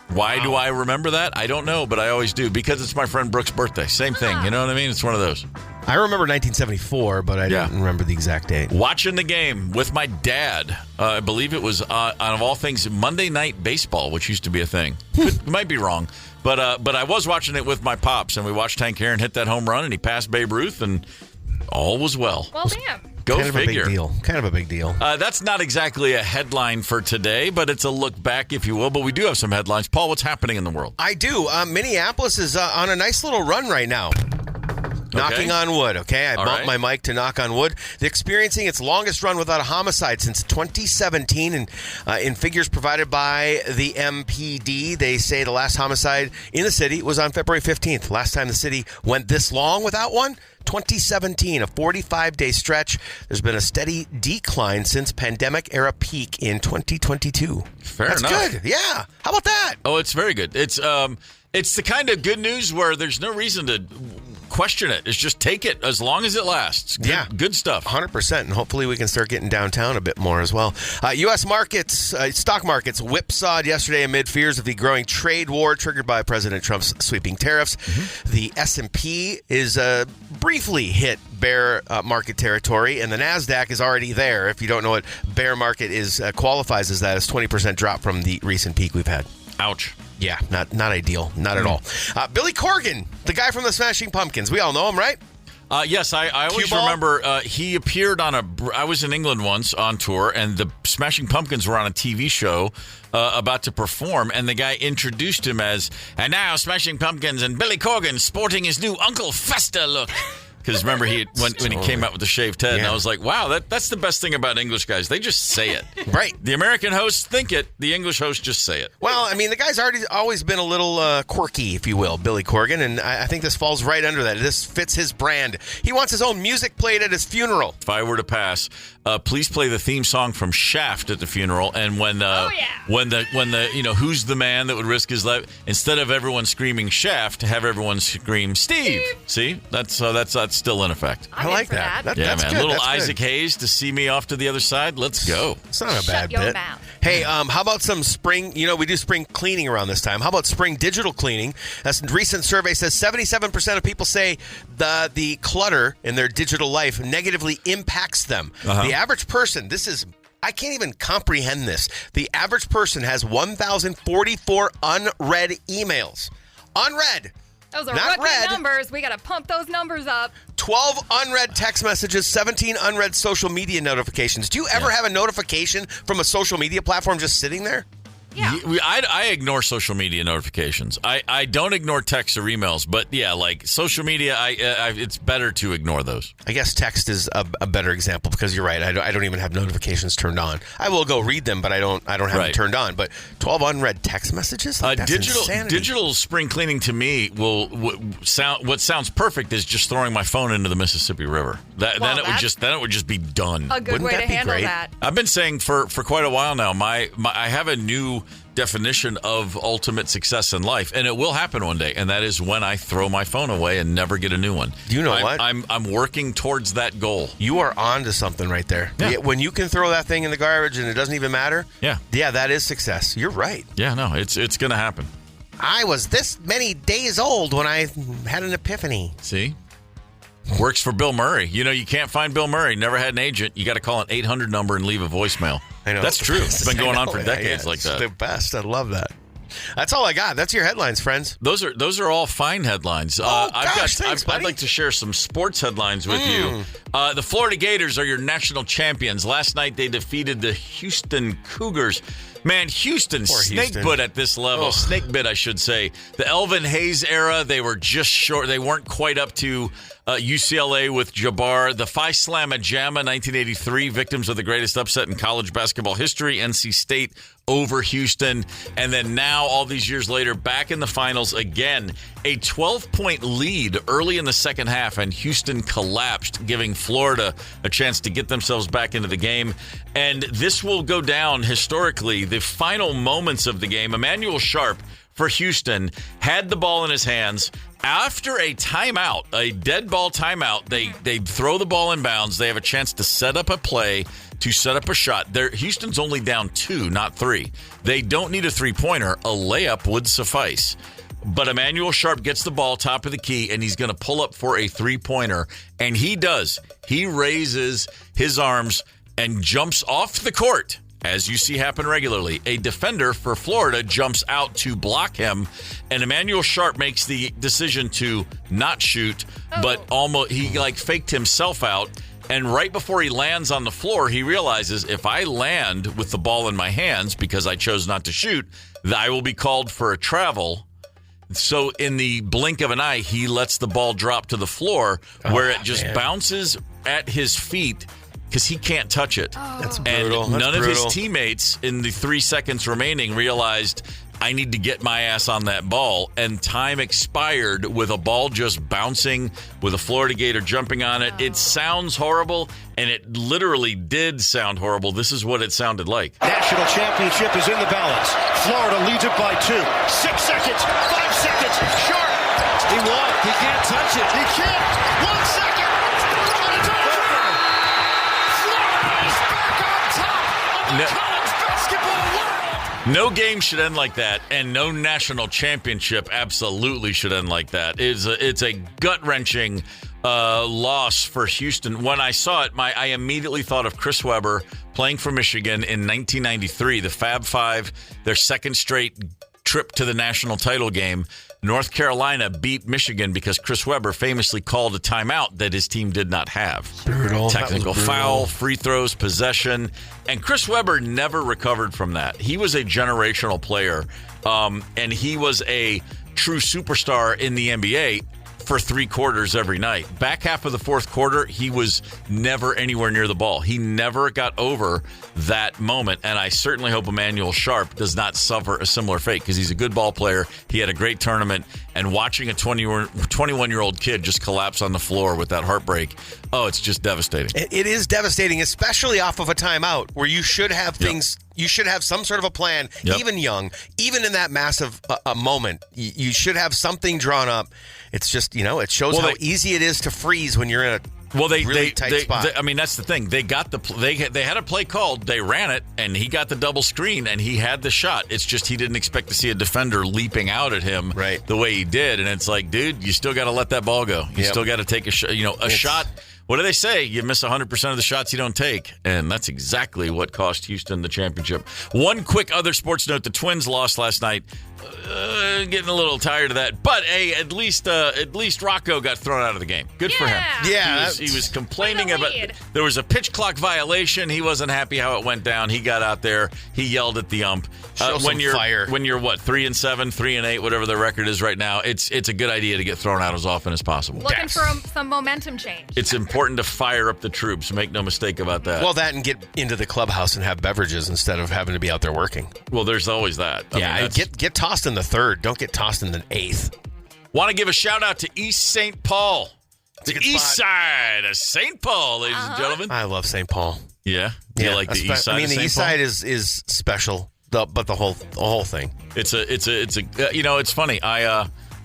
Why do I remember that? I don't know, but I always do. Because it's my friend Brooke's birthday. Same thing. You know what I mean? It's one of those. I remember 1974, but I didn't remember the exact date. Watching the game with my dad. I believe it was, out of all things, Monday Night Baseball, which used to be a thing. Might be wrong. But I was watching it with my pops, and we watched Hank Aaron hit that home run, and he passed Babe Ruth, and all was well. Well, damn. Go kind figure. Kind of a big deal. That's not exactly a headline for today, but it's a look back, if you will. But we do have some headlines. Paul, what's happening in the world? I do. Minneapolis is on a nice little run right now. Knocking on wood, okay? I bumped my mic to knock on wood. They're experiencing its longest run without a homicide since 2017. And in figures provided by the MPD, they say the last homicide in the city was on February 15th. Last time the city went this long without one, 2017, a 45-day stretch. There's been a steady decline since pandemic-era peak in 2022. Fair enough. That's good. Yeah. How about that? Oh, it's very good. It's the kind of good news where there's no reason to question it. It's just take it as long as it lasts. Good stuff. 100%. And hopefully we can start getting downtown a bit more as well. U.S. markets, stock markets whipsawed yesterday amid fears of the growing trade war triggered by President Trump's sweeping tariffs. Mm-hmm. The S&P is briefly hit bear market territory, and the NASDAQ is already there. If you don't know what bear market is, qualifies as that, it's 20% drop from the recent peak we've had. Ouch. Yeah, not ideal. Not at all. Billy Corgan, the guy from the Smashing Pumpkins. We all know him, right? Yes, I always remember he appeared on I was in England once on tour, and the Smashing Pumpkins were on a TV show about to perform, and the guy introduced him as, and now Smashing Pumpkins and Billy Corgan sporting his new Uncle Fester look. Because remember, when he came out with the shaved head, and I was like, wow, that's the best thing about English guys. They just say it. Right. The American hosts think it. The English hosts just say it. Well, I mean, the guy's always been a little quirky, if you will, Billy Corgan, and I think this falls right under that. This fits his brand. He wants his own music played at his funeral. If I were to pass, please play the theme song from Shaft at the funeral. And when the who's the man that would risk his life, instead of everyone screaming Shaft, have everyone scream Steve. See, that's still in effect. I like that. That's man. Good. Little that's Isaac good. Hayes to see me off to the other side. Let's go. It's not a bad Shut your bit. mouth. Hey, how about some spring? We do spring cleaning around this time. How about spring digital cleaning? A recent survey says 77% of people say the clutter in their digital life negatively impacts them. The average person, I can't even comprehend this. The average person has 1,044 unread emails. Unread. Those are Not rookie read. numbers. We got to pump those numbers up. 12 unread text messages, 17 unread social media notifications. Do you ever have a notification from a social media platform just sitting there? Yeah. I ignore social media notifications. I don't ignore texts or emails, but like social media, it's better to ignore those. I guess text is a better example because you're right. I don't even have notifications turned on. I will go read them, but I don't have them turned on. But 12 unread text messages? That's insanity. Digital spring cleaning to me what sounds perfect is just throwing my phone into the Mississippi River. Then it would just be done. A good Wouldn't way that to be handle great? that. I've been saying for quite a while now, I have a new definition of ultimate success in life, and it will happen one day, and that is when I throw my phone away and never get a new one. You know what? I'm working towards that goal. You are on to something right there. Yeah. When you can throw that thing in the garbage and it doesn't even matter, yeah, that is success. You're right. Yeah, no, it's going to happen. I was this many days old when I had an epiphany. See? Works for Bill Murray. You can't find Bill Murray. Never had an agent. You got to call an 800 number and leave a voicemail. I know. That's true. It's been going on for decades like that. It's the best. I love that. That's all I got. That's your headlines, friends. Those are all fine headlines. I'd like to share some sports headlines with you. The Florida Gators are your national champions. Last night they defeated the Houston Cougars. Man, Houston snakebit at this level. Snakebit, I should say. The Elvin Hayes era, they were just short. They weren't quite up to UCLA with Jabbar. The Phi Slamma Jamma 1983, victims of the greatest upset in college basketball history. NC State over Houston. And then now, all these years later, back in the finals again. A 12-point lead early in the second half, and Houston collapsed, giving Florida a chance to get themselves back into the game. And this will go down historically. The final moments of the game, Emmanuel Sharp for Houston had the ball in his hands. After a timeout, a dead ball timeout, they throw the ball in bounds. They have a chance to set up a play, to set up a shot. Houston's only down 2, not 3. They don't need a three-pointer. A layup would suffice. But Emmanuel Sharp gets the ball top of the key, and he's going to pull up for a three-pointer. And he does. He raises his arms and jumps off the court, as you see happen regularly. A defender for Florida jumps out to block him, and Emmanuel Sharp makes the decision to not shoot, but almost he faked himself out. And right before he lands on the floor, he realizes if I land with the ball in my hands because I chose not to shoot, I will be called for a travel. So in the blink of an eye, he lets the ball drop to the floor where it just bounces at his feet because he can't touch it. That's brutal. And none of his teammates in the 3 seconds remaining realized, I need to get my ass on that ball. And time expired with a ball just bouncing with a Florida Gator jumping on it. It sounds horrible, and it literally did sound horrible. This is what it sounded like. National championship is in the balance. Florida leads it by 2. 6 seconds, 5 seconds, Sharp. He won't. He can't touch it. He can't. 1 second. And it's over. Florida is back on top of the college basketball world. No game should end like that, and no national championship absolutely should end like that. It's a gut-wrenching loss for Houston. When I saw it, I immediately thought of Chris Webber playing for Michigan in 1993, the Fab Five, their second straight trip to the national title game. North Carolina beat Michigan because Chris Webber famously called a timeout that his team did not have. Brutal. Technical foul, free throws, possession. And Chris Webber never recovered from that. He was a generational player, and he was a true superstar in the NBA for 3 quarters every night. Back half of the fourth quarter, he was never anywhere near the ball. He never got over that moment, and I certainly hope Emmanuel Sharp does not suffer a similar fate because he's a good ball player. He had a great tournament, and watching a 21-year-old kid just collapse on the floor with that heartbreak, it's just devastating. It is devastating, especially off of a timeout where you should have things. You should have some sort of a plan, even young, even in that massive moment. You should have something drawn up. It's just, it shows how easy it is to freeze when you're in a really tight spot. I mean, that's the thing. They got they had a play called. They ran it, and he got the double screen, and he had the shot. It's just he didn't expect to see a defender leaping out at him the way he did. And it's like, dude, you still got to let that ball go. You still got to take a shot. A shot. What do they say? You miss 100% of the shots you don't take. And that's exactly what cost Houston the championship. One quick other sports note. The Twins lost last night. Getting a little tired of that. But, hey, at least Rocco got thrown out of the game. Good for him. Yeah. He was complaining about there was a pitch clock violation. He wasn't happy how it went down. He got out there. He yelled at the ump. When you're 3-7, 3-8, whatever the record is right now, it's a good idea to get thrown out as often as possible. Looking for some momentum change. It's important to fire up the troops. Make no mistake about that. Well, that and get into the clubhouse and have beverages instead of having to be out there working. Well, there's always that. I mean, get tossed in the 3rd. Don't get tossed in the 8th. Want to give a shout out to East St. Paul. The east side of St. Paul, ladies and gentlemen. I love St. Paul. Yeah? Do you like the east side of St. Paul? The east side is special, but the whole thing. It's funny.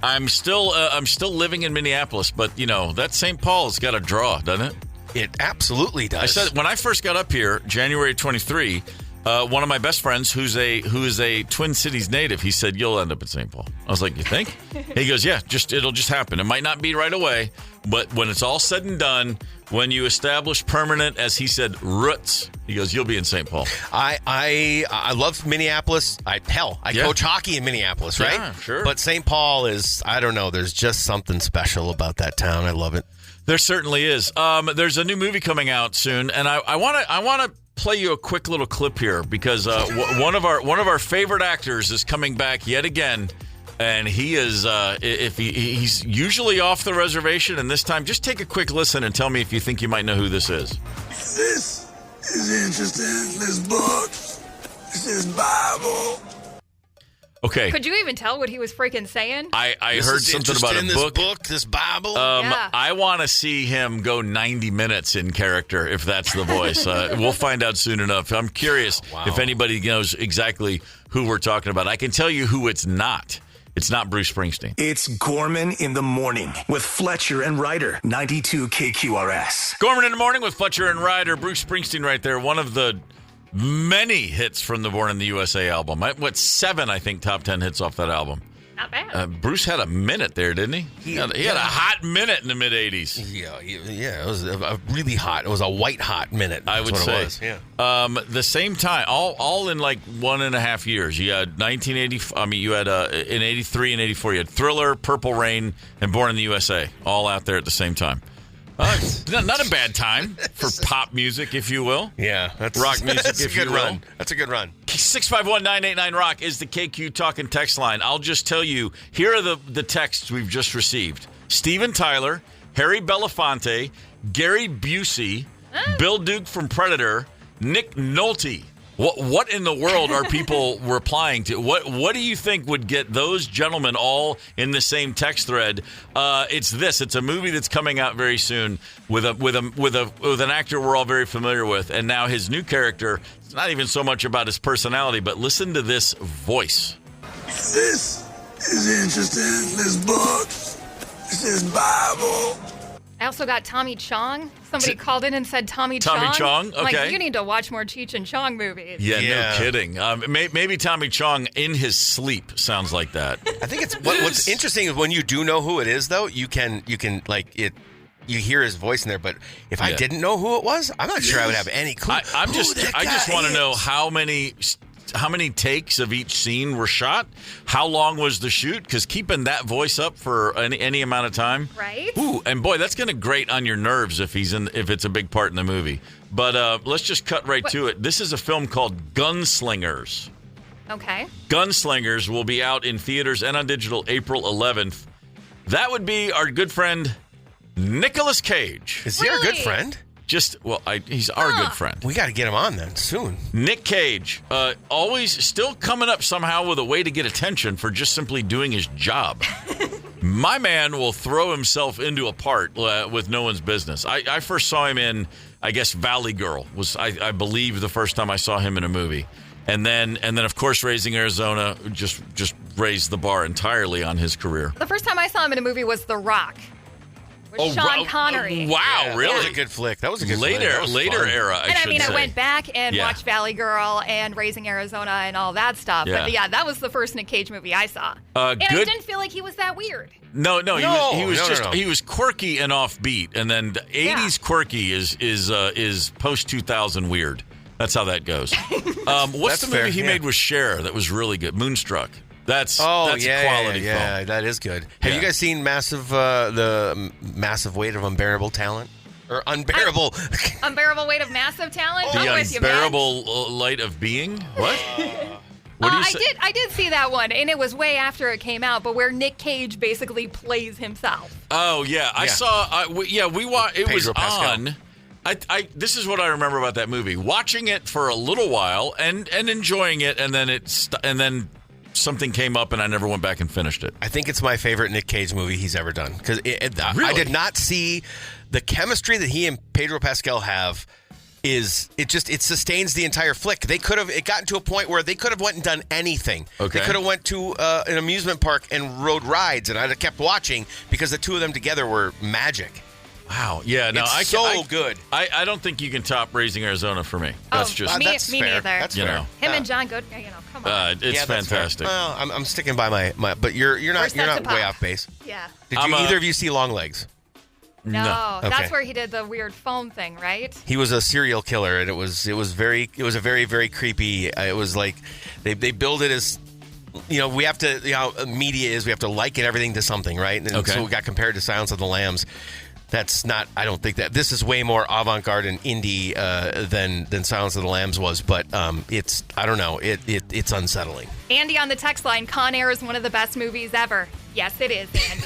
I'm still living in Minneapolis, but that St. Paul's got a draw, doesn't it? It absolutely does. I said when I first got up here, January 23, One of my best friends, who is a Twin Cities native, he said, "You'll end up in St. Paul." I was like, "You think?" He goes, "Yeah, it'll just happen. It might not be right away, but when it's all said and done, when you establish permanent, as he said, roots," he goes, "you'll be in St. Paul." I love Minneapolis. I coach hockey in Minneapolis, right? Yeah, sure. But St. Paul is, I don't know. There's just something special about that town. I love it. There certainly is. There's a new movie coming out soon, and I want to play you a quick little clip here because one of our favorite actors is coming back yet again, and he is he's usually off the reservation, and this time just take a quick listen and tell me if you think you might know who this is. This is interesting. This book. This is Bible. Okay. Could you even tell what he was freaking saying? I heard something about a book. This Bible. Yeah. I want to see him go 90 minutes in character, if that's the voice. We'll find out soon enough. I'm curious if anybody knows exactly who we're talking about. I can tell you who it's not. It's not Bruce Springsteen. It's Gorman in the Morning with Fletcher and Ryder, 92 KQRS. Gorman in the Morning with Fletcher and Ryder. Bruce Springsteen right there. One of the many hits from the Born in the USA album. 7, I think, top 10 hits off that album. Not bad. Bruce had a minute there, didn't he? He had a hot minute in the mid-'80s. Yeah, it was a really hot. It was a white hot minute. I would say. It was. Yeah. The same time, all in like 1.5 years. You had 1980. I mean, you had in 83 and 84. You had Thriller, Purple Rain, and Born in the USA, all out there at the same time. Not a bad time for pop music, if you will. Yeah, rock music, that's if a good you will. run. That's a good run. 651-989-ROCK is the KQ Talk and Text line. I'll just tell you, here are the texts we've just received. Steven Tyler, Harry Belafonte, Gary Busey, Bill Duke from Predator, Nick Nolte. What in the world are people replying to? What do you think would get those gentlemen all in the same text thread? It's this. It's a movie that's coming out very soon with an actor we're all very familiar with, and now his new character. It's not even so much about his personality, but listen to this voice. This is interesting. This book. This is Bible. I also got Tommy Chong. Somebody called in and said Tommy Chong. Chong. Okay. Like, you need to watch more Cheech and Chong movies. Yeah. No kidding. Maybe Tommy Chong in his sleep sounds like that. I think it's what's interesting is when you do know who it is, though, you can like it. You hear his voice in there, but if I didn't know who it was, I'm not sure I would have any clue. I just want to know how many takes of each scene were shot, how long was the shoot, because keeping that voice up for any amount of time, right? Ooh, and boy, that's going to grate on your nerves if it's a big part in the movie. But let's just cut right to it. This is a film called Gunslingers. Okay. Gunslingers will be out in theaters and on digital April 11th. That would be our good friend Nicolas Cage. Is he our good friend? He's our good friend. We got to get him on then soon. Nick Cage, always still coming up somehow with a way to get attention for just simply doing his job. My man will throw himself into a part with no one's business. I first saw him in, I guess, Valley Girl was, I believe, the first time I saw him in a movie. And then of course, Raising Arizona just raised the bar entirely on his career. The first time I saw him in a movie was The Rock. With Sean Connery. Wow, Yeah, really? That was a good flick. That was a good later era. I went back and watched Valley Girl and Raising Arizona and all that stuff. Yeah. But yeah, that was the first Nick Cage movie I saw. And I didn't feel like he was that weird. No, he was quirky and offbeat, and then the 80s quirky is post 2000 weird. That's how that goes. What's the movie he made with Cher that was really good? Moonstruck. That's a quality film. Yeah, that is good. Have you guys seen the Massive Weight of Unbearable Talent? Or Unbearable... Unbearable Weight of Massive Talent? The Unbearable Light of Being? What? What do you say? I did see that one, and it was way after it came out, but where Nick Cage basically plays himself. Oh, yeah. I saw... we watched... It was on... this is what I remember about that movie. Watching it for a little while and enjoying it, and then something came up and I never went back and finished it. I think it's my favorite Nick Cage movie he's ever done. Because really? I did not see the chemistry that he and Pedro Pascal have. It sustains the entire flick. It gotten to a point where they could have went and done anything. Okay. They could have went to an amusement park and rode rides, and I'd have kept watching because the two of them together were magic. Wow. Yeah. No, It's good. I don't think you can top Raising Arizona for me. That's just me that's fair. neither. That's you fair. know. Him and John Good. Come on. It's Yeah, that's fair. fantastic. Well, I'm sticking by my. But you're not Sets way Apart. off base. Yeah. Did I'm either of you see Long Legs? No, Okay. that's where he did the weird phone thing, right? He was a serial killer, and it was a very very creepy. It was like they build it as. We have to. Media is we have to liken everything to something, right? And Okay. so we got compared to Silence of the Lambs. That's not. I don't think that this is way more avant-garde and indie than Silence of the Lambs was. But it's. I don't know. It's unsettling. Andy on the text line. Con Air is one of the best movies ever. Yes, it is, Andy.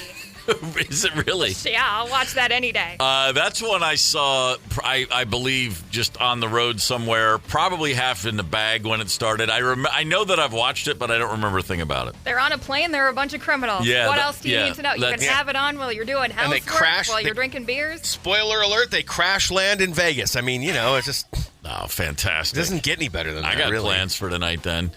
Is it really? Yeah, I'll watch that any day. That's one I saw, I believe, just on the road somewhere, probably half in the bag when it started. I know that I've watched it, but I don't remember a thing about it. They're on a plane. They're a bunch of criminals. Yeah, What else do you need to know? You can have it on while you're doing And they housework, crash- while they- you're drinking beers. Spoiler alert: they crash land in Vegas. I mean, it's just Oh, fantastic. it doesn't get any better than that. I got really. plans for tonight then.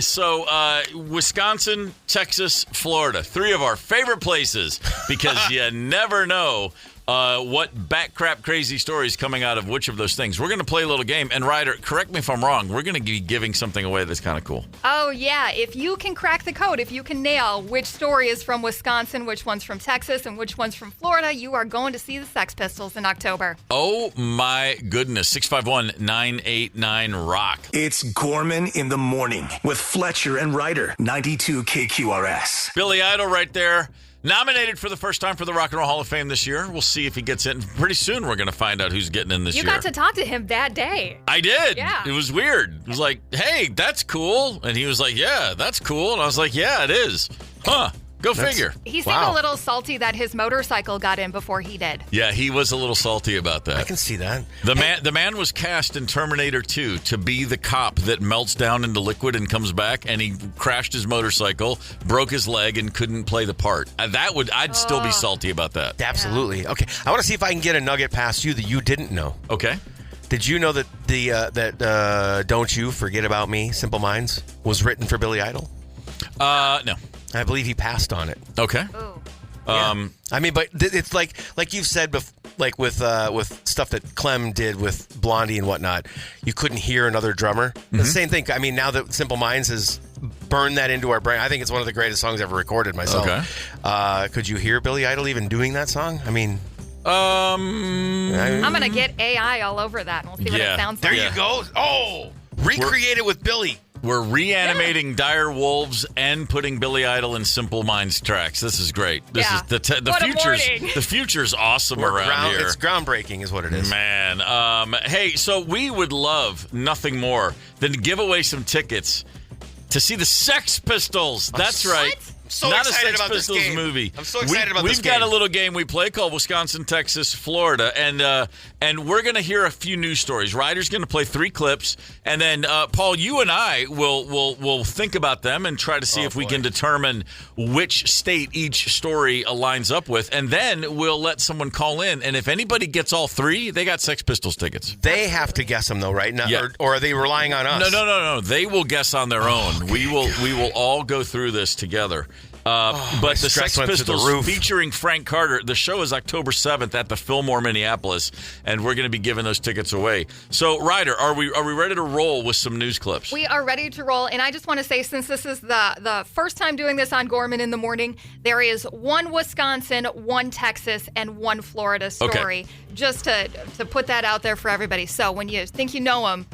So Wisconsin, Texas, Florida, 3 of our favorite places because you never know what backcrap crazy stories coming out of which of those things. We're going to play a little game. And Ryder, correct me if I'm wrong, we're going to be giving something away that's kind of cool. Oh, yeah. If you can crack the code, if you can nail which story is from Wisconsin, which one's from Texas, and which one's from Florida, you are going to see the Sex Pistols in October. Oh, my goodness. 651-989-ROCK. It's Gorman in the morning with Fletcher and Ryder, 92 KQRS. Billy Idol right there. Nominated for the first time for the Rock and Roll Hall of Fame this year. We'll see if he gets in. Pretty soon we're going to find out who's getting in this You year. got to talk to him that day. I did. Yeah. It was weird. It was like, hey, that's cool. And he was like, yeah, that's cool. And I was like, yeah, it is. Huh. Go figure. He seemed a little salty that his motorcycle got in before he did. Yeah, he was a little salty about that. I can see that. The man was cast in Terminator 2 to be the cop that melts down into liquid and comes back, and he crashed his motorcycle, broke his leg, and couldn't play the part. I'd still be salty about that. Absolutely. Okay, I want to see if I can get a nugget past you that you didn't know. Okay. Did you know that that "Don't You Forget About Me" Simple Minds was written for Billy Idol? No. I believe he passed on it. Okay. Ooh. I mean, but it's like you've said, like with stuff that Clem did with Blondie and whatnot, you couldn't hear another drummer. The same thing. I mean, now that Simple Minds has burned that into our brain, I think it's one of the greatest songs ever recorded myself. Okay. Could you hear Billy Idol even doing that song? I mean, I'm going to get AI all over that, and we'll see what it sounds there like. you go. Oh, recreate it with Billy. We're reanimating Dire Wolves and putting Billy Idol in Simple Minds tracks. This is great. This is the What a future's morning. the future's awesome around here. It's groundbreaking, is what it is. Man, hey, so we would love nothing more than to give away some tickets to see the Sex Pistols. That's right. So Not a excited Sex about this Pistols game. movie. I'm so excited about this We've got game. a little game we play called Wisconsin, Texas, Florida, and we're going to hear a few news stories. Ryder's going to play 3 clips, and then Paul, you and I will think about them and try to see if we can determine which state each story lines up with, and then we'll let someone call in, and if anybody gets all 3, they got Sex Pistols tickets. They have to guess them though, right? Yeah. Or are they relying on us? No. They will guess on their own. We will all go through this together. But the stress Sex went through the Pistols roof. featuring Frank Carter. The show is October 7th at the Fillmore, Minneapolis, and we're going to be giving those tickets away. So, Ryder, are we ready to roll with some news clips? We are ready to roll, and I just want to say, since this is the first time doing this on Gorman in the morning, there is 1 Wisconsin, 1 Texas, and 1 Florida story. Just to put that out there for everybody. So when you think you know them,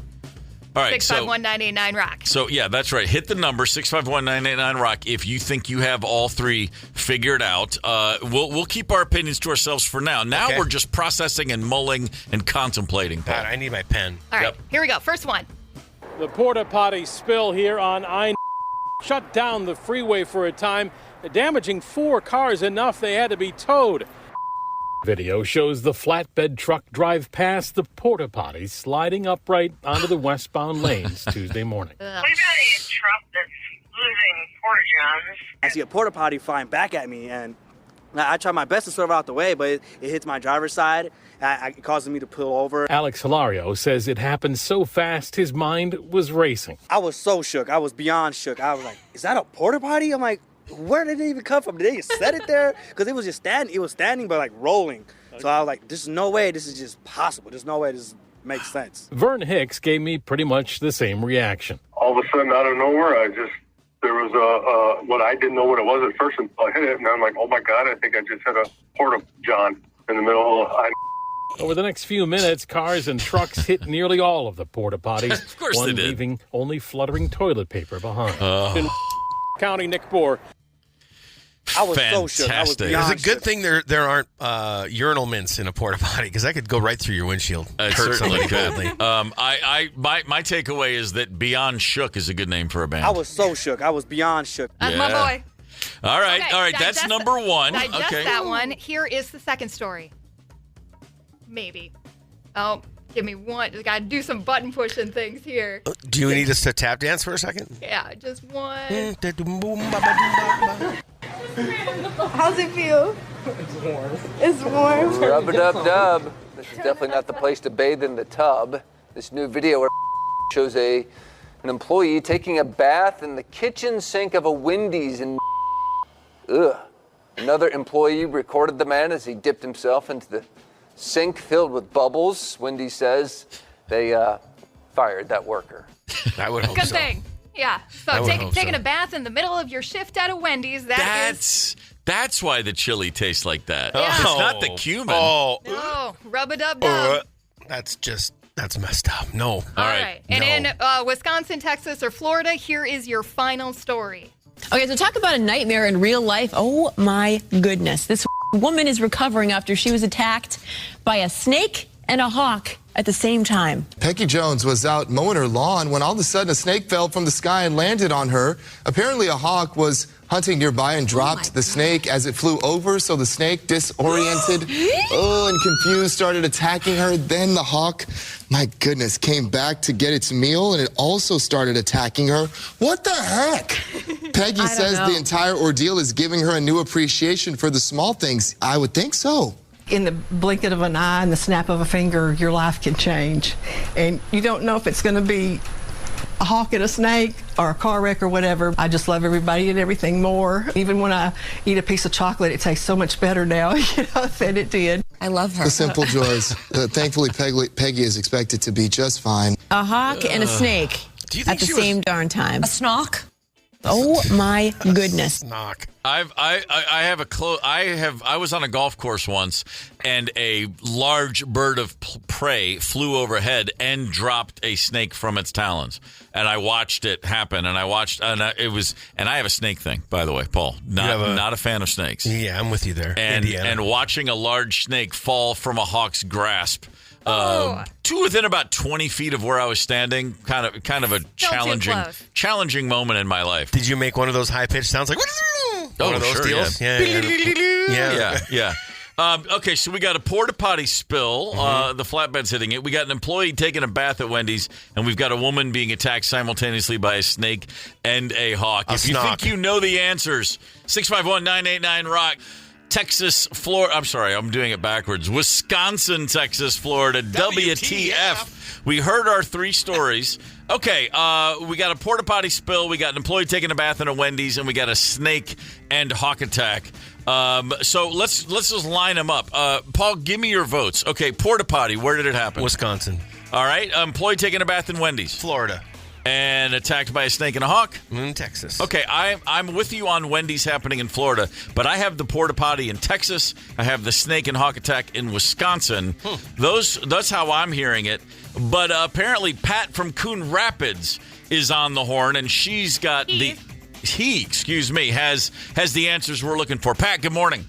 All right, 651-989-ROCK. So, yeah, that's right. Hit the number, 651-989-ROCK, if you think you have all 3 figured out. We'll keep our opinions to ourselves for now. Now we're just processing and mulling and contemplating, Paul. God, I need my pen. All right, here we go. First one. The porta potty spill here on I shut down the freeway for a time, damaging 4 cars enough they had to be towed. Video shows the flatbed truck drive past the porta potty, sliding upright onto the westbound lanes Tuesday morning. We've got a truck that's losing porta johns. I see a porta potty flying back at me, and I try my best to swerve out the way, but it hits my driver's side. It causes me to pull over. Alex Hilario says it happened so fast his mind was racing. I was so shook. I was beyond shook. I was like, is that a porta potty? I'm like, where did it even come from? Did they just set it there? Because it was just standing. It was standing, but like rolling. So I was like, there's no way this is just possible. There's no way this makes sense. Vern Hicks gave me pretty much the same reaction. All of a sudden, out of nowhere, there was what I didn't know what it was at first until I hit it, and I'm like, oh my God, I think I just hit a porta-john in the middle of Over the next few minutes, cars and trucks hit nearly all of the porta potties. Of course one they did. leaving only fluttering toilet paper behind. In County, Nick Bohr. I was so shook. I was Fantastic. beyond It's a good shook. thing there aren't urinal mints in a porta potty because that could go right through your windshield. It Hurt certainly somebody could. badly. My takeaway is that Beyond Shook is a good name for a band. I was so shook. I was beyond shook. That's my boy. All right, Okay, all right. That's digest number one. Digest Okay. that one. Here is the second story. Maybe. Oh, give me one. Just gotta do some button pushing things here. Do you need us to tap dance for a second? Yeah, just one. How's it feel? It's warm. It's warm. Rub-a-dub-dub. This is definitely not the place to bathe in the tub. This new video shows an employee taking a bath in the kitchen sink of a Wendy's in Ugh. Another employee recorded the man as he dipped himself into the sink filled with bubbles. Wendy's says they fired that worker. I would hope Good so. thing. Yeah. So taking a bath in the middle of your shift at a Wendy's, That's why the chili tastes like that. Yeah. It's not the cumin. No, rub-a-dub-dub. That's messed up. No. All right. And in Wisconsin, Texas, or Florida, here is your final story. Okay, so talk about a nightmare in real life. Oh, my goodness. This woman is recovering after she was attacked by a snake and a hawk at the same time. Peggy Jones was out mowing her lawn when all of a sudden a snake fell from the sky and landed on her. Apparently a hawk was hunting nearby and dropped the snake as it flew over, so the snake, disoriented and confused, started attacking her. Then the hawk, my goodness, came back to get its meal, and it also started attacking her. What the heck? Peggy says the entire ordeal is giving her a new appreciation for the small things. I would think so. In the blink of an eye and the snap of a finger, your life can change. And you don't know if it's going to be a hawk and a snake or a car wreck or whatever. I just love everybody and everything more. Even when I eat a piece of chocolate, it tastes so much better now than it did. I love her. The simple joys. Thankfully, Peggy is expected to be just fine. A hawk and a snake at the same darn time. A snock? Oh, my goodness. Knock. I was on a golf course once, and a large bird of prey flew overhead and dropped a snake from its talons. And I watched it happen, and I have a snake thing, by the way, Paul. Not a fan of snakes. Yeah, I'm with you there. And watching a large snake fall from a hawk's grasp. To within about 20 feet of where I was standing, kind of a challenging moment in my life. Did you make one of those high-pitched sounds like, one of those deals? Yeah. Okay, so we got a porta potty spill. The flatbed's hitting it. We got an employee taking a bath at Wendy's, and we've got a woman being attacked simultaneously by a snake and a hawk. If you think you know the answers, 651-989-ROCK. Texas, Florida. I'm sorry, I'm doing it backwards. Wisconsin, Texas, Florida. WTF. We heard our three stories. Okay, we got a porta potty spill. We got an employee taking a bath in a Wendy's, and we got a snake and hawk attack. So let's just line them up. Paul, give me your votes. Okay, porta potty. Where did it happen? Wisconsin. All right, employee taking a bath in Wendy's. Florida. And attacked by a snake and a hawk? Texas. Okay, I'm with you on Wendy's happening in Florida, but I have the porta potty in Texas. I have the snake and hawk attack in Wisconsin. That's how I'm hearing it. But apparently Pat from Coon Rapids is on the horn, and she's got has the answers we're looking for. Pat, good morning.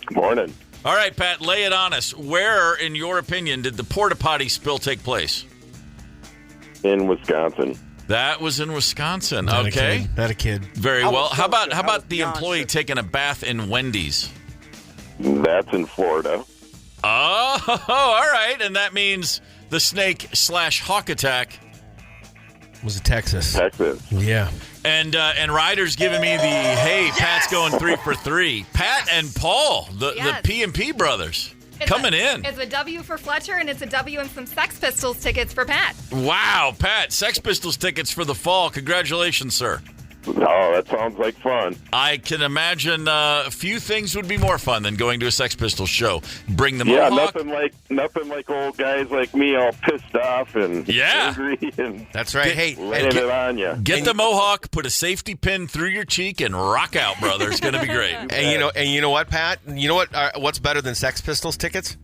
Good morning. All right, Pat, lay it on us. Where, in your opinion, did the porta potty spill take place? In Wisconsin. That was in Wisconsin. Not Okay. a kid. Very well. How about the employee taking a bath in Wendy's? That's in Florida. Oh, all right. And that means the snake/hawk attack Was it Texas? Texas. Yeah. And Ryder's giving me Pat's going 3 for 3. Pat and Paul, the P&P brothers. Coming in. It's a W for Fletcher, and it's a W and some Sex Pistols tickets for Pat. Wow, Pat, Sex Pistols tickets for the fall. Congratulations, sir. Oh, that sounds like fun. I can imagine a few things would be more fun than going to a Sex Pistols show. Bring the Yeah, mohawk. nothing like old guys like me all pissed off and angry. And that's right. Hey, laying it on you. Get the mohawk, put a safety pin through your cheek, and rock out, brother. It's going to be great. And you know what, Pat? You know what? What's better than Sex Pistols tickets?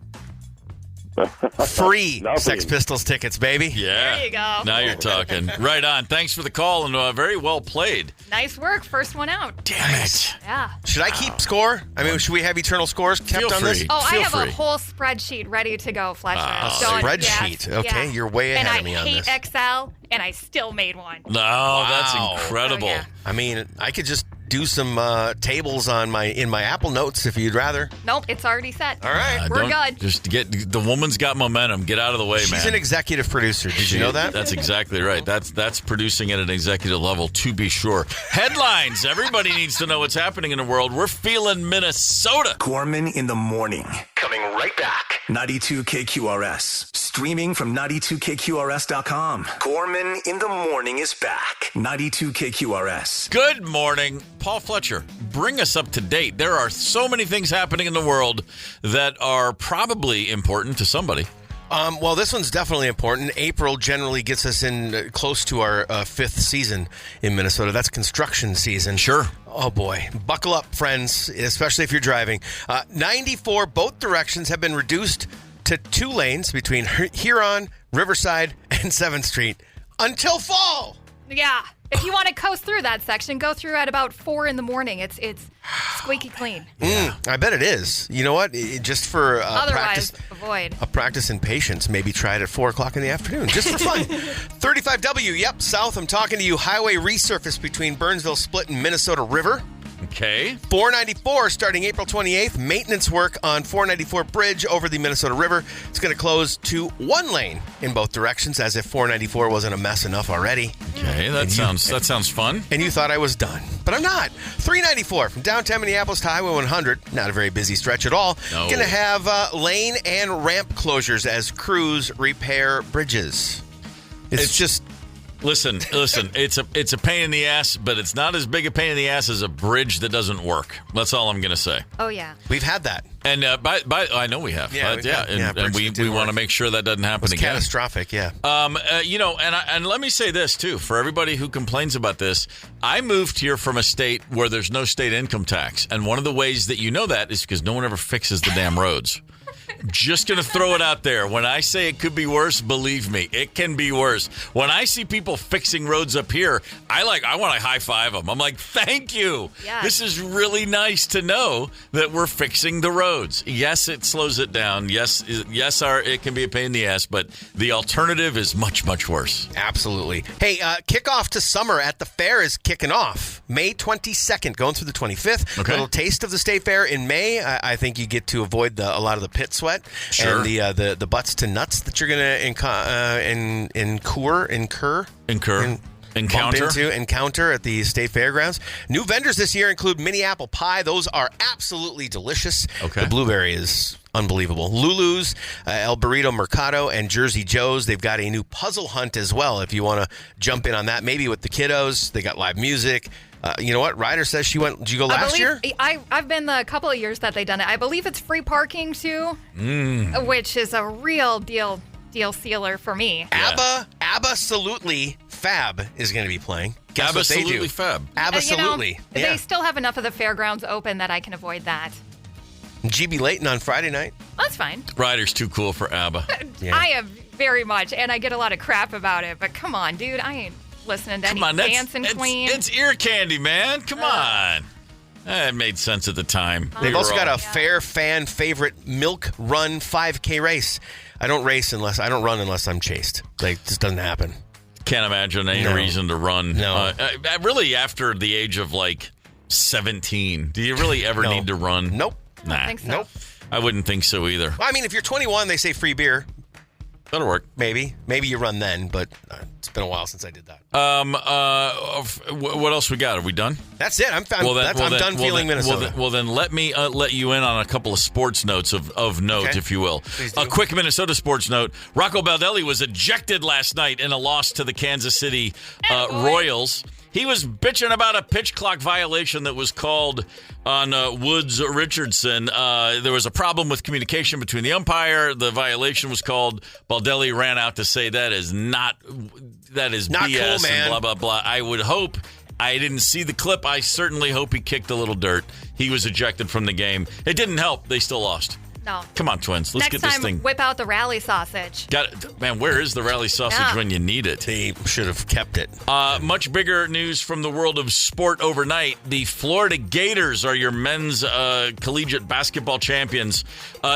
Free Sex Pistols tickets, baby. Yeah. There you go. Now you're talking. Right on. Thanks for the call, and very well played. Nice work. First one out. Damn it. Yeah. Should I keep score? I mean, should we have eternal scores kept Feel on this? free. Oh, Feel I have free. a whole spreadsheet ready to go, Fletcher. Spreadsheet. Okay, you're way ahead of me on this. And I hate Excel, and I still made one. No, that's incredible. Oh, yeah. I mean, I could just do some tables in my Apple Notes if you'd rather. Nope, it's already set. All right. We're good. Just the woman's got momentum. Get out of the way, man. She's an executive producer. Did you know that? That's exactly right. That's producing at an executive level, to be sure. Headlines. Everybody needs to know what's happening in the world. We're feeling Minnesota. Gorman in the morning. Coming right back. 92 KQRS. Streaming from 92KQRS.com. Gorman in the morning is back. 92 KQRS. Good morning. Paul Fletcher, bring us up to date. There are so many things happening in the world that are probably important to somebody. Well, this one's definitely important. April generally gets us in close to our fifth season in Minnesota. That's construction season. Sure. Oh, boy. Buckle up, friends, especially if you're driving. 94 both directions have been reduced to 2 lanes between Huron, Riverside, and 7th Street until fall. Yeah. If you want to coast through that section, go through at about 4 in the morning. It's squeaky clean. I bet it is. You know what? Just for Otherwise, avoid. A practice in patience, maybe try it at 4 o'clock in the afternoon, just for fun. 35W, yep, south. I'm talking to you. Highway resurface between Burnsville Split and Minnesota River. Okay. 494 starting April 28th. Maintenance work on 494 bridge over the Minnesota River. It's going to close to 1 lane in both directions, as if 494 wasn't a mess enough already. Okay, that sounds fun. And you thought I was done, but I'm not. 394 from downtown Minneapolis to Highway 100. Not a very busy stretch at all. No. Going to have lane and ramp closures as crews repair bridges. It's just. Listen. It's a pain in the ass, but it's not as big a pain in the ass as a bridge that doesn't work. That's all I'm going to say. Oh yeah, we've had that, and I know we have. And we want to make sure that doesn't happen again. Catastrophic, yeah. And let me say this too for everybody who complains about this. I moved here from a state where there's no state income tax, and one of the ways that you know that is because no one ever fixes the damn roads. Just going to throw it out there. When I say it could be worse, believe me, it can be worse. When I see people fixing roads up here, I want to high five them. I'm like, thank you. Yes. This is really nice to know that we're fixing the roads. Yes, it slows it down. Yes, it can be a pain in the ass, but the alternative is much, much worse. Absolutely. Hey, kickoff to summer at the fair is kicking off May 22nd, going through the 25th. Okay. Little taste of the state fair in May. I think you get to avoid a lot of the pit sweat. Sure. And the butts to nuts that you're going to encounter at the state fairgrounds. New vendors this year include mini apple pie. Those are absolutely delicious. Okay. The blueberry is unbelievable. Lulu's, El Burrito Mercado, and Jersey Joe's. They've got a new puzzle hunt as well. If you want to jump in on that, maybe with the kiddos. They got live music. You know what? Ryder says she went. Did you go last year? I've been the couple of years that they've done it. I believe it's free parking too, which is a real deal sealer for me. Yeah. Absolutely Fab is going to be playing. Guess what they do? Fab. Absolutely. They still have enough of the fairgrounds open that I can avoid that. GB Layton on Friday night. That's fine. Ryder's too cool for ABBA. Yeah. I am very much, and I get a lot of crap about it. But come on, dude, I ain't listening to any dancing queen. It's ear candy, man. Come on. It made sense at the time. They've also got a fair fan favorite Milk Run 5K race. I don't run unless I'm chased. Like, this doesn't happen. Can't imagine any reason to run. No. Really, after the age of 17, do you really ever need to run? Nope. Nah. I think so. Nope. I wouldn't think so either. Well, I mean, if you're 21, they say free beer. That'll work. Maybe you run then, but it's been a while since I did that. What else we got? Are we done? That's it. I'm done feeling Minnesota. Well, then let me let you in on a couple of sports notes of note, Okay. if you will. Please do. A quick Minnesota sports note. Rocco Baldelli was ejected last night in a loss to the Kansas City Royals. He was bitching about a pitch clock violation that was called on Woods Richardson. There was a problem with communication between the umpire. The violation was called. Baldelli ran out to say that is BS cool, man. And blah, blah, blah. I would hope. I didn't see the clip. I certainly hope he kicked a little dirt. He was ejected from the game. It didn't help. They still lost. No. Come on, Twins. Let's get this thing. Next time, whip out the rally sausage. Man, where is the rally sausage when you need it? They should have kept it. Much bigger news from the world of sport overnight. The Florida Gators are your men's collegiate basketball champions.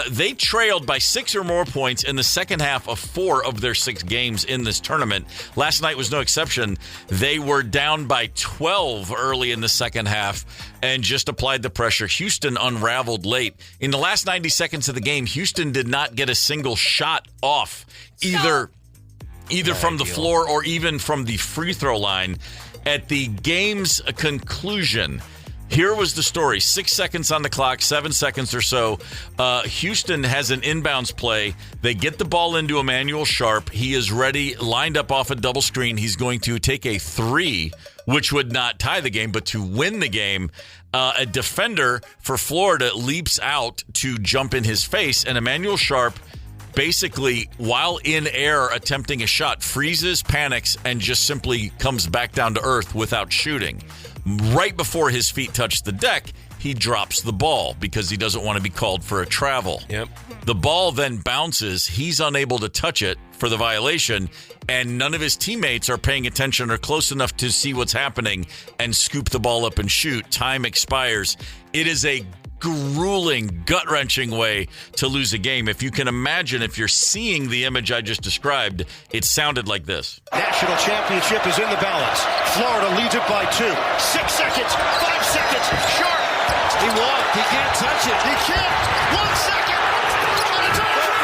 They trailed by 6 or more points in the second half of 4 of their 6 games in this tournament. Last night was no exception. They were down by 12 early in the second half and just applied the pressure. Houston unraveled late. In the last 90 seconds of the game, Houston did not get a single shot off, either from the floor or even from the free throw line. At the game's conclusion, here was the story. 6 seconds on the clock, 7 seconds or so. Houston has an inbounds play. They get the ball into Emmanuel Sharp. He is ready, lined up off a double screen. He's going to take a 3, which would not tie the game, but to win the game. A defender for Florida leaps out to jump in his face, and Emmanuel Sharp basically, while in air attempting a shot, freezes, panics, and just simply comes back down to earth without shooting. Right before his feet touch the deck, he drops the ball because he doesn't want to be called for a travel. Yep. The ball then bounces. He's unable to touch it for the violation, and none of his teammates are paying attention or close enough to see what's happening and scoop the ball up and shoot. Time expires. It is a grueling, gut-wrenching way to lose a game. If you can imagine, if you're seeing the image I just described, it sounded like this. National championship is in the balance. Florida leads it by 2. 6 seconds, 5 seconds, Sharp. He walked, he can't touch it. He can't. 1 second. And it's over.